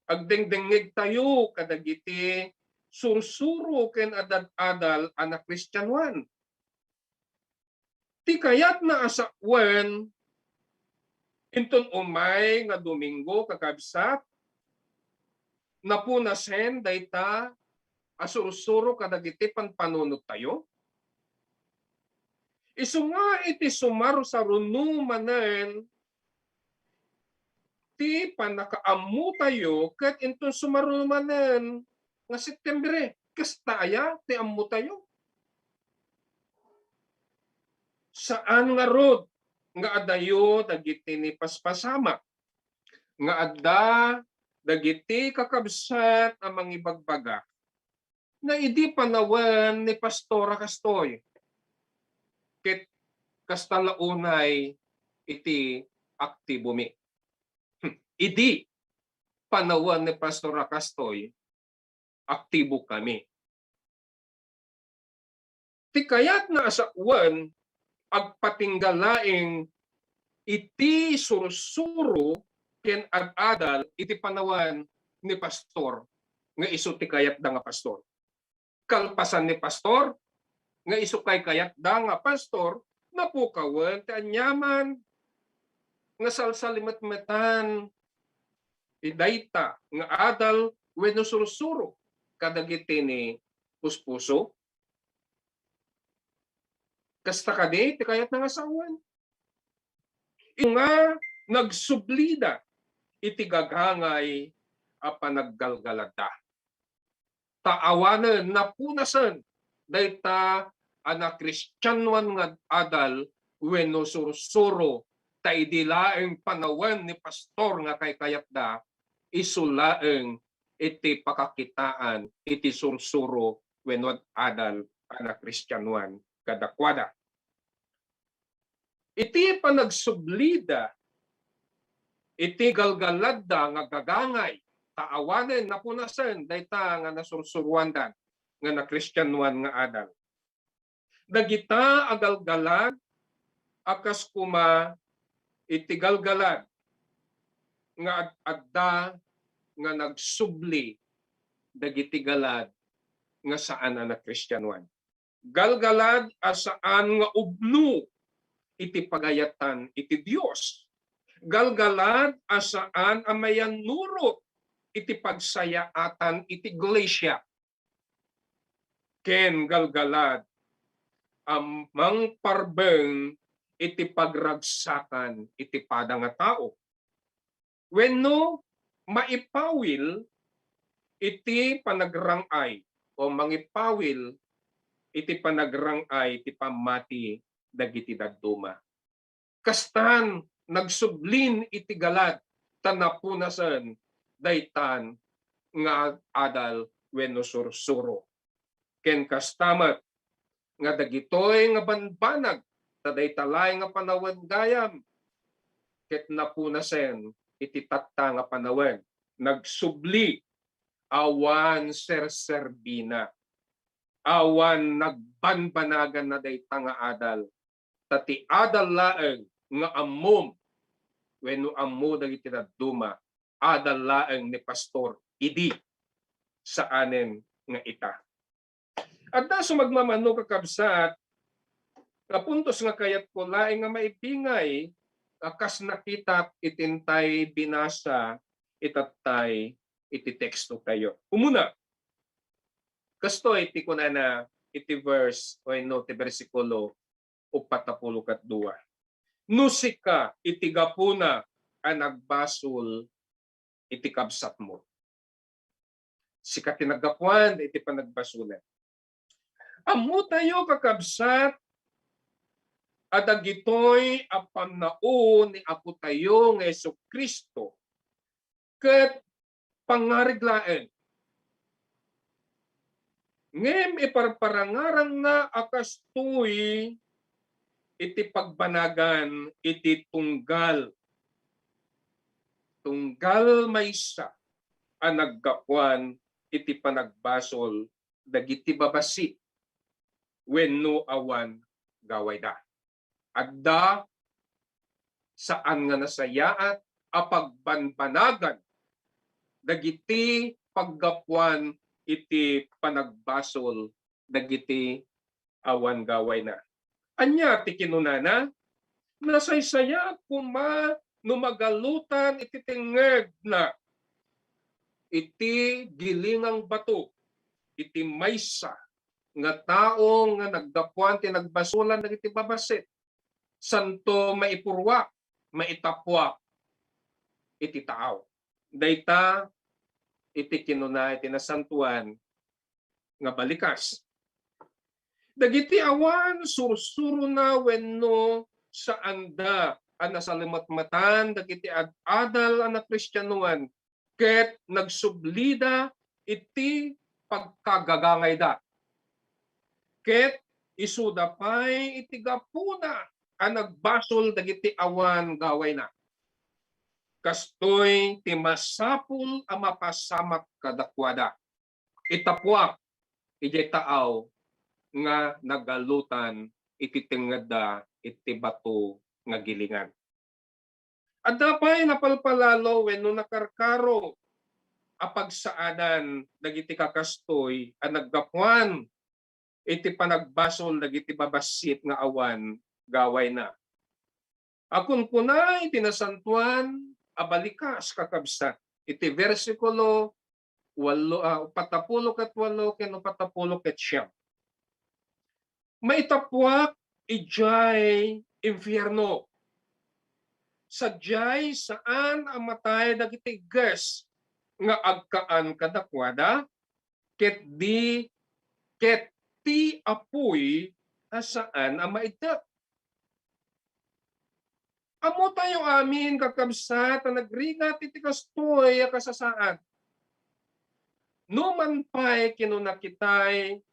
agdengdengeg tayo kadagiti sursuro ken adal anak Kristiyanuan. Ti kayat na asakwen inton umay nga Domingo kakabsat napunasen dayta asursuro kadagiti panpanunot tayo. Isu nga iti sumaro sa runo manen ti panakaammo tayo ket inton sumaro manen nga Setyembre kastaya ti ammo tayo. Saan nga rod nga adayo dagiti ni paspasama nga adda dagiti kakabsat ang mangibagbaga na idi panawen ni Pastora kastoy ket kastalaunay iti aktibo mi. Idi panawan ni Pastor Akastoy, aktibo kami. Ti kayat na asauan agpatinggalaing iti sursuro ken ad-adal iti panawan ni pastor nga isu ti kayat da nga pastor. Kalpasan ni pastor nga isu kay kayat da nga pastor napukawan ti anyaman nga salsalimet-metan idayta nga adal wenno sursuro kadagiti ni puspuso. Kasta kadi ti kayat nga asawan. Nga nagsublida iti gagangay a panaggalgalada. Taawanen napunasen dayta ana Kristiyanuan nga adal wenno sursuro ta idilaeng panawen ni pastor nga kay kayatda isulaeng iti pakakitaan iti sursuro wenno adal ana Kristiyanuan kadakwada. Iti panagsublida, iti galgaladda nga gagangay, taawanen napunasen dayta nga nasursuruandan nga na Kristiyanuan nga adal. Dagita agalgalad akas kuma iti galgalad nga adda nga nagsubli dagiti galad nga saan na Kristiyanuan. Galgalad asaan nga ubno iti pagayatan iti Dios. Galgalad asaan amayan nurot iti pagsayaatan iti iglesia. Ken galgalad amang parbeng iti pagragsakan iti pada nga tao. Wenno maipawil iti panagrangay o mangipawil iti panagrangay iti pamati dagiti dadduma. Kastan nagsublin iti galad tanapunasen daytan nga adal wenno sursuro. Ken kastamat nga dagitoy nga banbanag tadaytalay nga panawen gayam ket napunasen iti tatta nga panawen nagsubli awan serserbina awan nagbanbanagan na dayta nga adal tati adal laeng nga ammom wenno ammo dagiti dadduma adal laeng ni pastor idi saanen nga ita. Adda sumagmamano kakabsat kapuntos nga kayat ko laeng nga maipingay akas nakita itintay binasa itatay iti teksto tayo. Umuna kasto iti kunana iti verse o no ti bersikulo 42. Nusika iti gapuna a nagbasol iti kabsat mo. Sika tinagapuan iti panagbasulan. Ammo tayo kakabsat adagitoy a pamnao ni Apo tayo nga Jesu-Kristo ket pangariglaen. Ngem iparparangarang na akas tuy iti pagbanagan iti tunggal. Tunggal maysa a naggapuan iti panagbasol dagiti babasi wenno awan gawayda. Adda saan nga nasayaat a pagbanbanagan dagiti paggapuan iti panagbasol dagiti awan gaway na. Anya ti kinunana nasaysaya kuma numagalutan iti tengeg na iti gilingang bato iti maysa nga tao nga naggapuan ti nagbasulan dagiti babasit santo maipurwa maitapwa iti tao. Dayta iti kinuna iti nasantuan nga balikas. Dagiti awan sursuro na wenno saan da ang nasalimatmatan dagiti adal ang Kristiyanuan ket nagsublida iti pagkagagangay da. Ket isuda pay iti gapuna ang nagbasol dagiti awan gaway na. Kastoy ti masapul a mapasamak kadakwada. Itapwak iti taaw nga nagalutan iti tengada iti bato nga gilingan. At dapay napalpalalo wenno nakarkaro apagsaadan dagiti kakastoy a naggapuan iti panagbasol dagiti babasit nga awan gaway na. Akun kunay tinasantuan abalikas kakabsat iti versikulo 48 ken 49. Maitapwak ijay impyerno. Sadyay saan ang matay dagiti ges nga agkaan kadakwada ket ti apoy asaan ang maidap. Amo tayo amin kakabsat na nagringat iti kastoy a kasasaan. Numan pa'y kinunakitay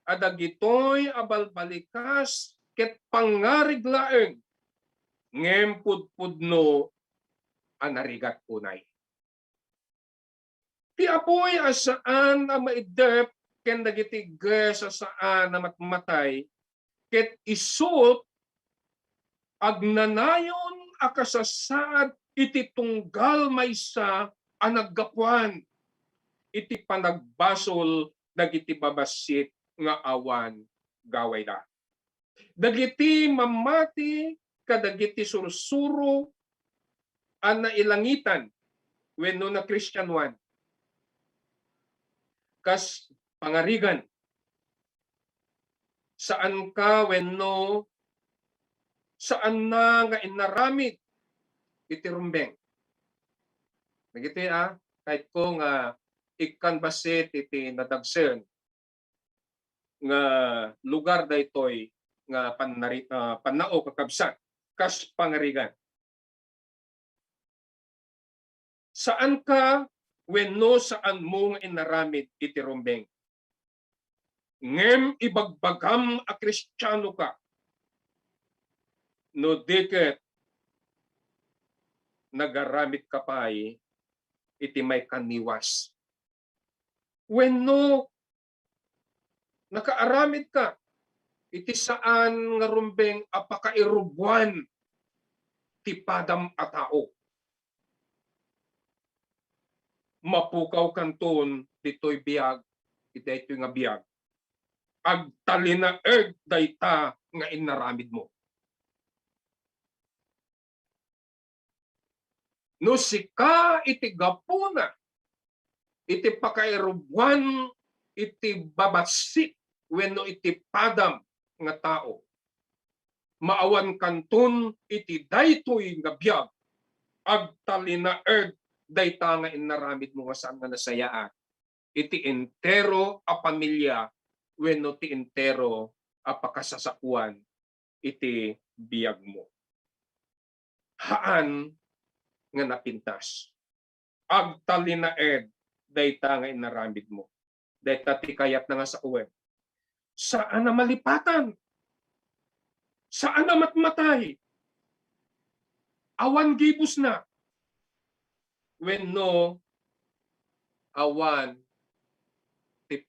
adagitoy abalbalikas ket pangariglaeng ngem pudpudno anarigat unay. Ti apoy asaan ang maidep ken dagiti ges asaan na matmatay ket isut agnanayon akasasaad iti tunggal maysa a naggapuan iti panagbasol dagiti babasit nga awan gaway da. Dagiti mamati kadagiti sursuro an nailangitan wenno na Christian one. Kas pangarigan saan ka wenno saan na nga inaramid iti rumbeng. Nagiti kahit ko nga ikan basit iti nadagsen nga lugar daytoy nga panao kakabsat kas pangarigan. Saan ka wenno saan mo nga inaramid iti rumbeng. Ngem ibagbagam a Kristiyano ka. No deket nagaramid ka pa'y iti may kaniwas. Wenno nakaaramid ka iti saan nga rumbeng apakairubuan ti padam a tao. Mapukaw kanton ditoy biag iti nga biag. Agtalinaeg dayta nga inaramid mo. No sika iti gapuna iti pakairubuan iti babasit wenno iti padam nga tao. Maawan kanton iti daytoy nga biag agtalinaeg dayta nga inaramid mo nga saan nga nasayaan. Iti entero a pamilya wenno ti entero a pakasasakuan iti biag mo. Haan nga napintas. Agtalinaed dayta nga inaramid mo. Dayta ti kayat na nga sa uweb. Saan na malipatan? Saan na matmatay? Awan gibus na. Wenno awan ti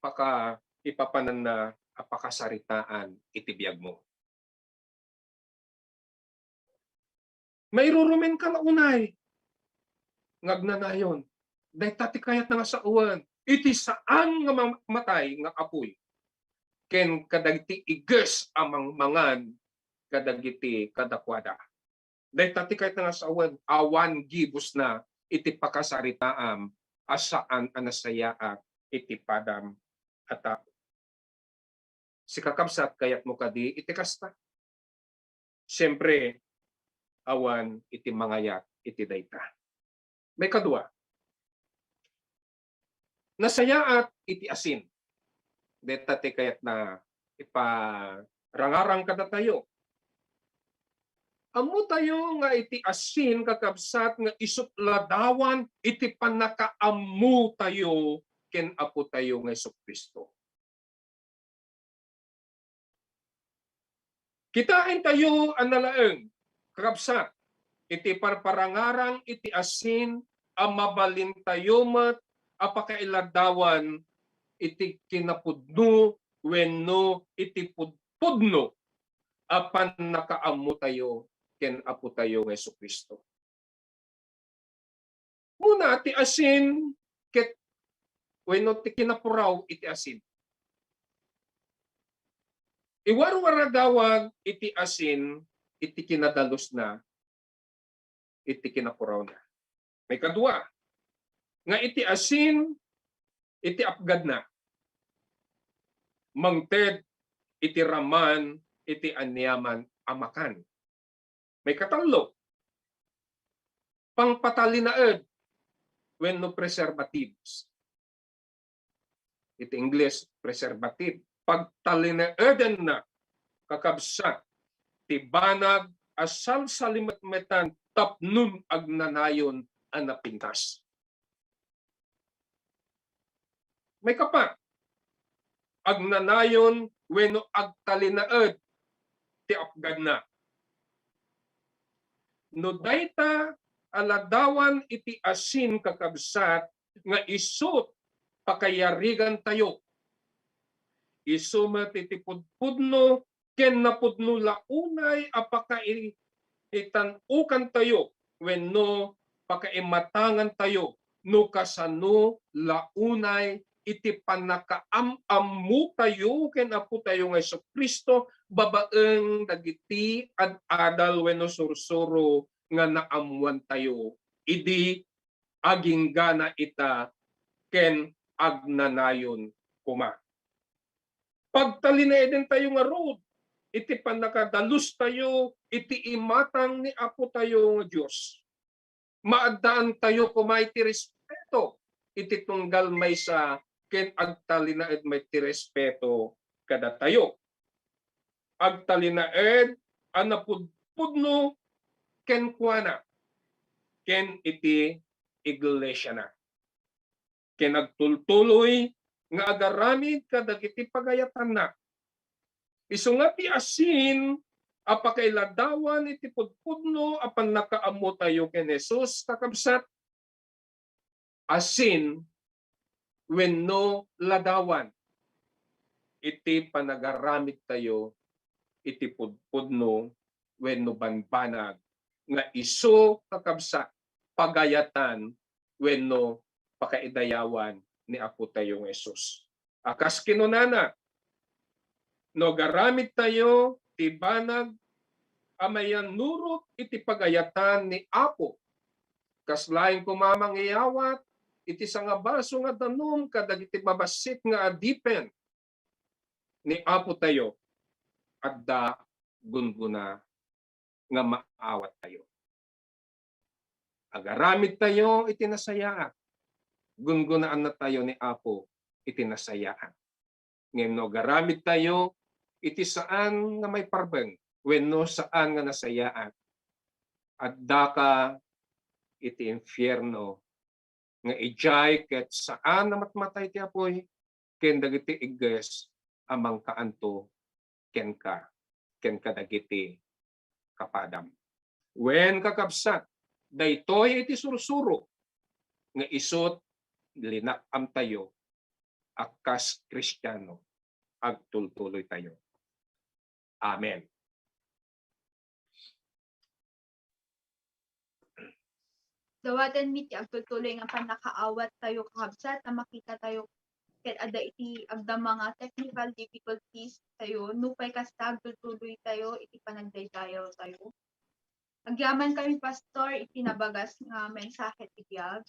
ipapanan na apakasaritaan iti biag mo. Mairurumen ka na unay. Ngagnanayon. Dayta ti kayat na nga sa uwan. Iti saan nga matay nga apoy. Ken kadagiti iges amang mangan kadagiti kadakwada. Dayta ti kayat na nga sa uwan. Awan gibus na iti pakasaritaam asaan anasayaat iti padam at si kakabsat kayat mo kadi iti kasta. Siyempre, awan iti mangayat iti dayta. May kadua. Nasayaat iti asin. Deta ti kayat na iparangarang kada tayo. Amo tayo nga iti asin kakabsat nga isupladawan iti panakaamu tayo ken apo tayo nga Jesucristo. Kitain tayo ang nalaeng, kakabsat, iti parparangarang iti asin, ang mabalin tayo mat, apakailadawan, iti kinapudno, wenno, iti pudpudno, apan nakaamu tayo, ken apo tayo ng Jesucristo. Muna, ti asin, ket wenno ti kinapuraw, iti asin. Iwarwaragawag iti asin, iti kinadalos na, iti kinapuraw na. May kadua, nga iti asin, iti apgad na. Mangted, iti raman, iti anyaman, amakan. May katallo, pangpatalinaed, wenno preservatives. Iti English, preservative. Pagtalinaeden na, kakabsat, tibanag, asal salimatmetan, tapnun agnanayon, anapintas. May kapa, agnanayon, wenno agtalinaed, ti apgad na. No dayta aladawan iti asin kakabsat nga isut pakayarigan tayo. Isumat iti pudpudno ken napudno launay apaka itanukan tayo wenno pakaimatangan tayo no kasano launay iti panakaammu tayo ken apo tayo nga Jesucristo babaeng dagiti ad-adal wenno sursuro nga naamuan tayo idi aging gana ita ken agnanayon kuma. Pagtalinaeden tayo nga rod iti panakadalus tayo iti imatang ni apo tayo nga Dios. Maadaan tayo kuma iti respeto iti tunggal maysa ken agtalinaed may ti respeto kada tayo. Agtalinaed anapudpudno ken kuana ken iti iglesia na. Ken agtultuloy nga agaramid kadagiti pagayatan na. Isu nga ti asin apakailadawan iti pudpudno apan nakaammo tayo ken Jesus kakabsat. Asin wenno ladawan iti panagaramid tayo iti pudpudno wenno banbanag nga isu kakabsat pagayatan wenno pakaidayawan ni apo tayong Jesus. Akas kinunana, no garamid tayo, tibanag, amayan nurot iti pagayatan ni apo. Kaslaing kumamang iyawat, iti nga baso nga danum, kadag iti mabasit nga adipen ni apo tayo, at da gunguna nga maawat tayo. Agaramid tayo, iti nasayaan. Gungunaan na tayo ni Apo, iti nasayaan. Ngayon no, garamid tayo, iti saan nga may parbeng, wenno saan nga nasayaan. At daka, iti infierno, nga ijay, ket saan na matmatay ti Apoy, ken dagiti igges, amang kaanto, ken kadagiti kapadam. Wen kakabsat, daytoy iti sursuro, nga isot, linakam tayo, akas Kristiyano, agtultuloy tayo. Amen. Dawatan mi ti agtultuloy nga panakaawat tayo kakabsat na makita tayo ket ada iti agdam mga technical difficulties tayo nupay kasta agtultuloy tayo iti panagdaydayaw tayo. Agyaman kami pastor iti nabagas nga mensahe ti biag.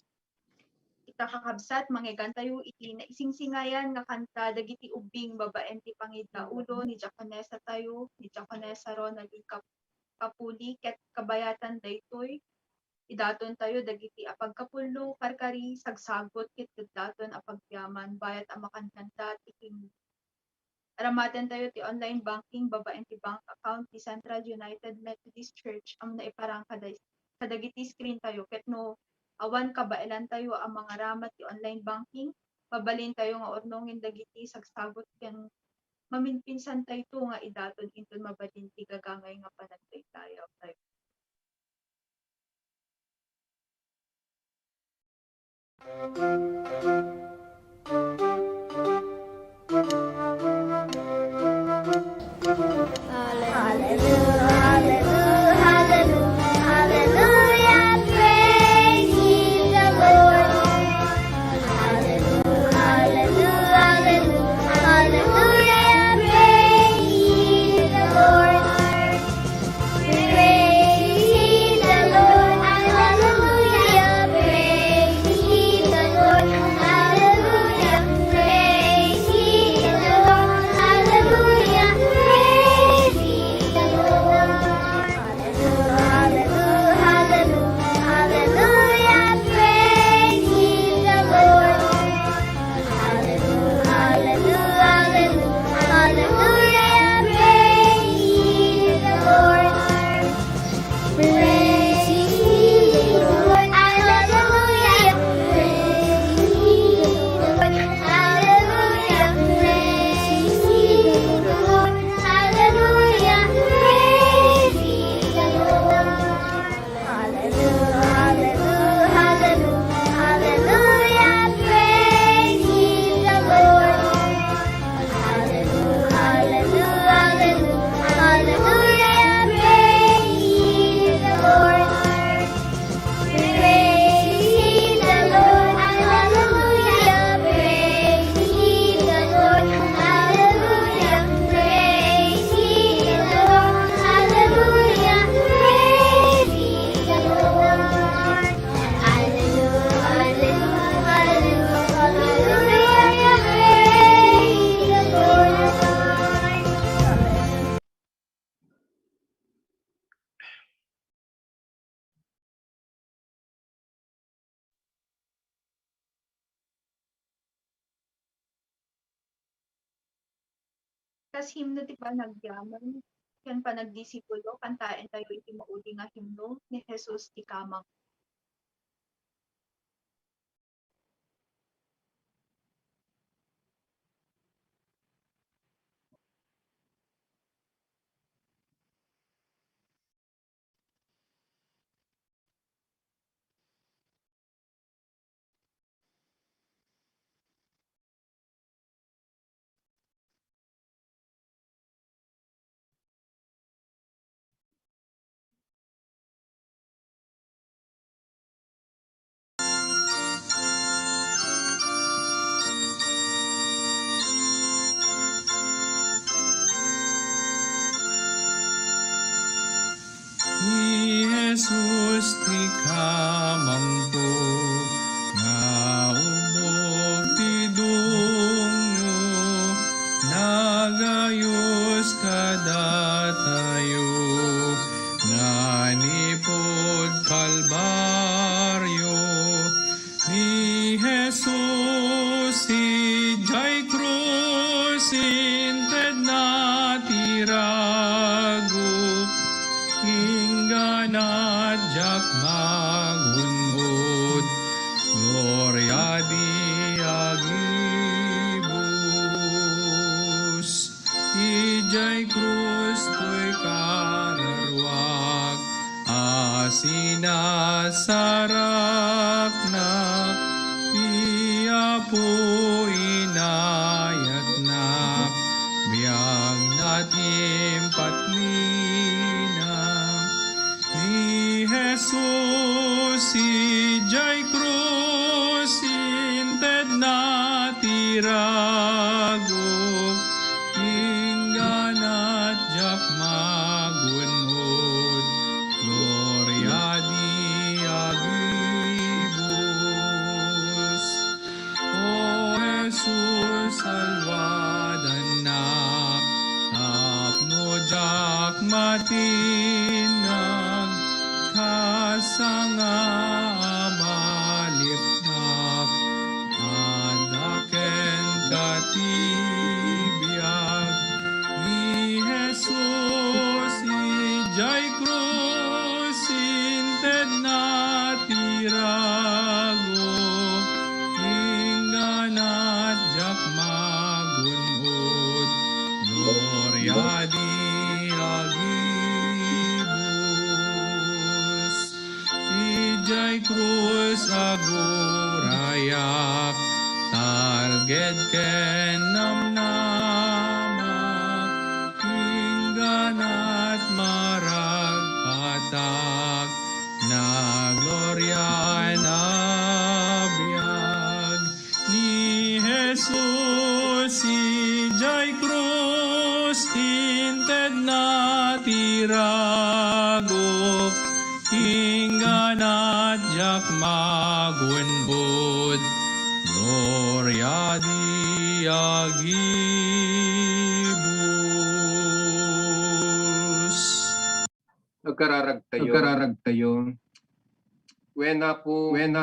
Ita kakabsat manggigan tayo iti naisingsingayan nga kanta dagiti ubing babaen ti pangidna ulo ni Jaconesa tayo ni Jaconesa Ronald Kapuli ket kabayatan daytoy idaton tayo dagiti apagkapulno karkari sagsagot ket daton apagyaman bayat amakan kanta tiking aramaten tayo ti online banking babaen ti bank account ti Central United Methodist Church am naiparang kadagiti screen tayo ket no awan kabailan tayo ang mga ramat ti online banking, pabalin tayo nga ornongin dagiti sagsagot ken maminpinsan tayo nga idaton inton mabalin ti gaga kangay nga panagdaydayaw tayo. Kas himno ti panagyaman, ken panagdisipulo, kantaen tayo iti maudi nga himno ni Jesus ti kamang. Ni Jesus ti kamampo, nga ubog ti dungo, nagayos kada tayo, nanipod kalbaryo. Ni Jesus ijay krus, inted na tirago, ingganat jak magunod, gloria di agibus. Ijay krus to'y kararwak, asinasarak na, iya po inayat na, biyag natin patlina. Ni Jesus ijay krus, inted na tirago, ingganat jak magunod, gloria di agibus. O Jesus salwadan na, tapno jak matinag, kasanga amalipnak, adaken katibiyag. Ni Jesus ijay krus, inted na tirago, ingganat jak magunod, gloria di agibus. ken namnamak ingganat maragpatak na gloria na biag ni Jesus ijay krus inted na tirago ingganat jak magunbud gloria diagibus. Nagkararag tayo. Wena po at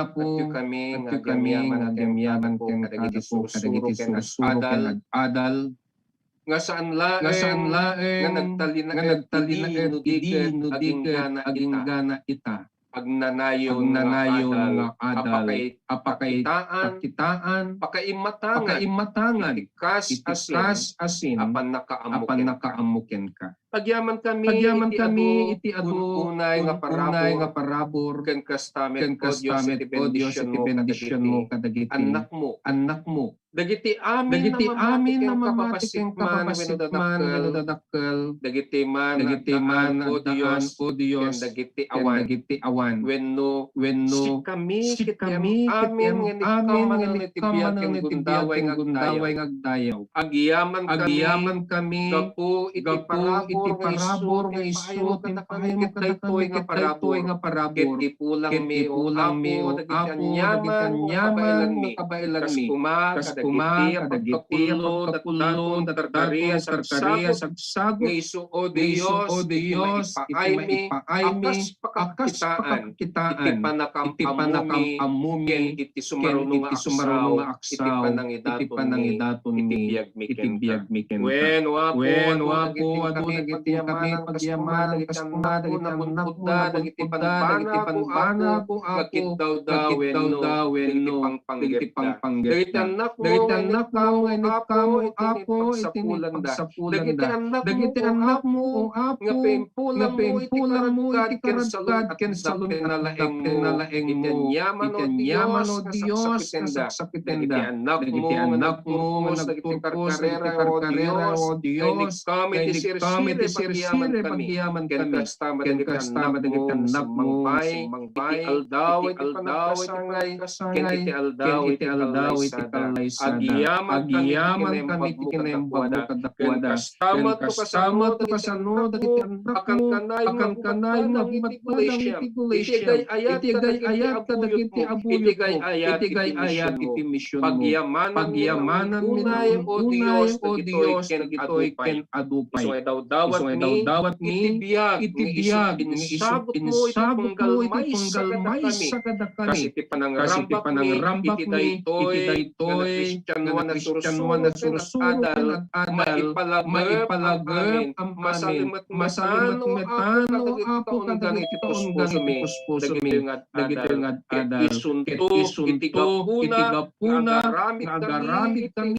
kami ngagamiyaman po kadagiti sursuro ken adal nga saan laeng nga nagtalinaed aging gana ita agnanayon nga adal apakakitaan pakaimatangan ikas asin apan nakaamuken ka. Pagyaman kami iti adu unay nga parabor ken kastamet o Dios iti benedisyon mo kadagiti anak mo dagiti amin na mamatiken kapapasikman wenno dadakkel dagiti man o Dios dagiti awan wenno si kami amin nga nitibiyag ken gundaway ngagdayaw agyaman kami gapu iti parabor nga isu ken pahimok daytoy nga parabor ket ipulang mi o dagiti anyaman makabailan mi kas kadagiti pagkapulon tatariya sagsago nga isu o Dios iti maipaaymi akas pakakitaan iti panakampamumi iti sumarunong nga aksaw iti panangidaton mi iti biyag mi ken wenno apo adu dagiti pagyaman dagiti napunapda dagiti panbana po apo daw wenno dagiti pangpanggep dagiti anak mo apo iti pagsapulanda dagiti anak mo apo nga pempulan mo iti karadkad ken salud nalaeng mo yaman o Dios kasakitenda dagiti anak mo dagiti karkarera o Dios kami ti sirsire pagyaman kami ken kastama dagiti anak mo mangpay aldaw iti panagkasangay ken iti aldaw iti kalaysada agyaman kami ti kinembabo kadakwada ken kastama to kasano dagiti anak mo akan kanay nga matmadang itigay ayat kadagiti abuyot itigay ayat iti misyon mo pagyamanan unay o Dios ken itoy ken adupay dawat mi iti biyag inisabot mo iti panggalmay sa kadakami kasi iti panangrambak mi iti daytoy nga Kristiyanwan na surusuro maipalagep masalimat metano apo kadagiti taon mi dagiti nga adal ket isunto iti gapuna agaramid kami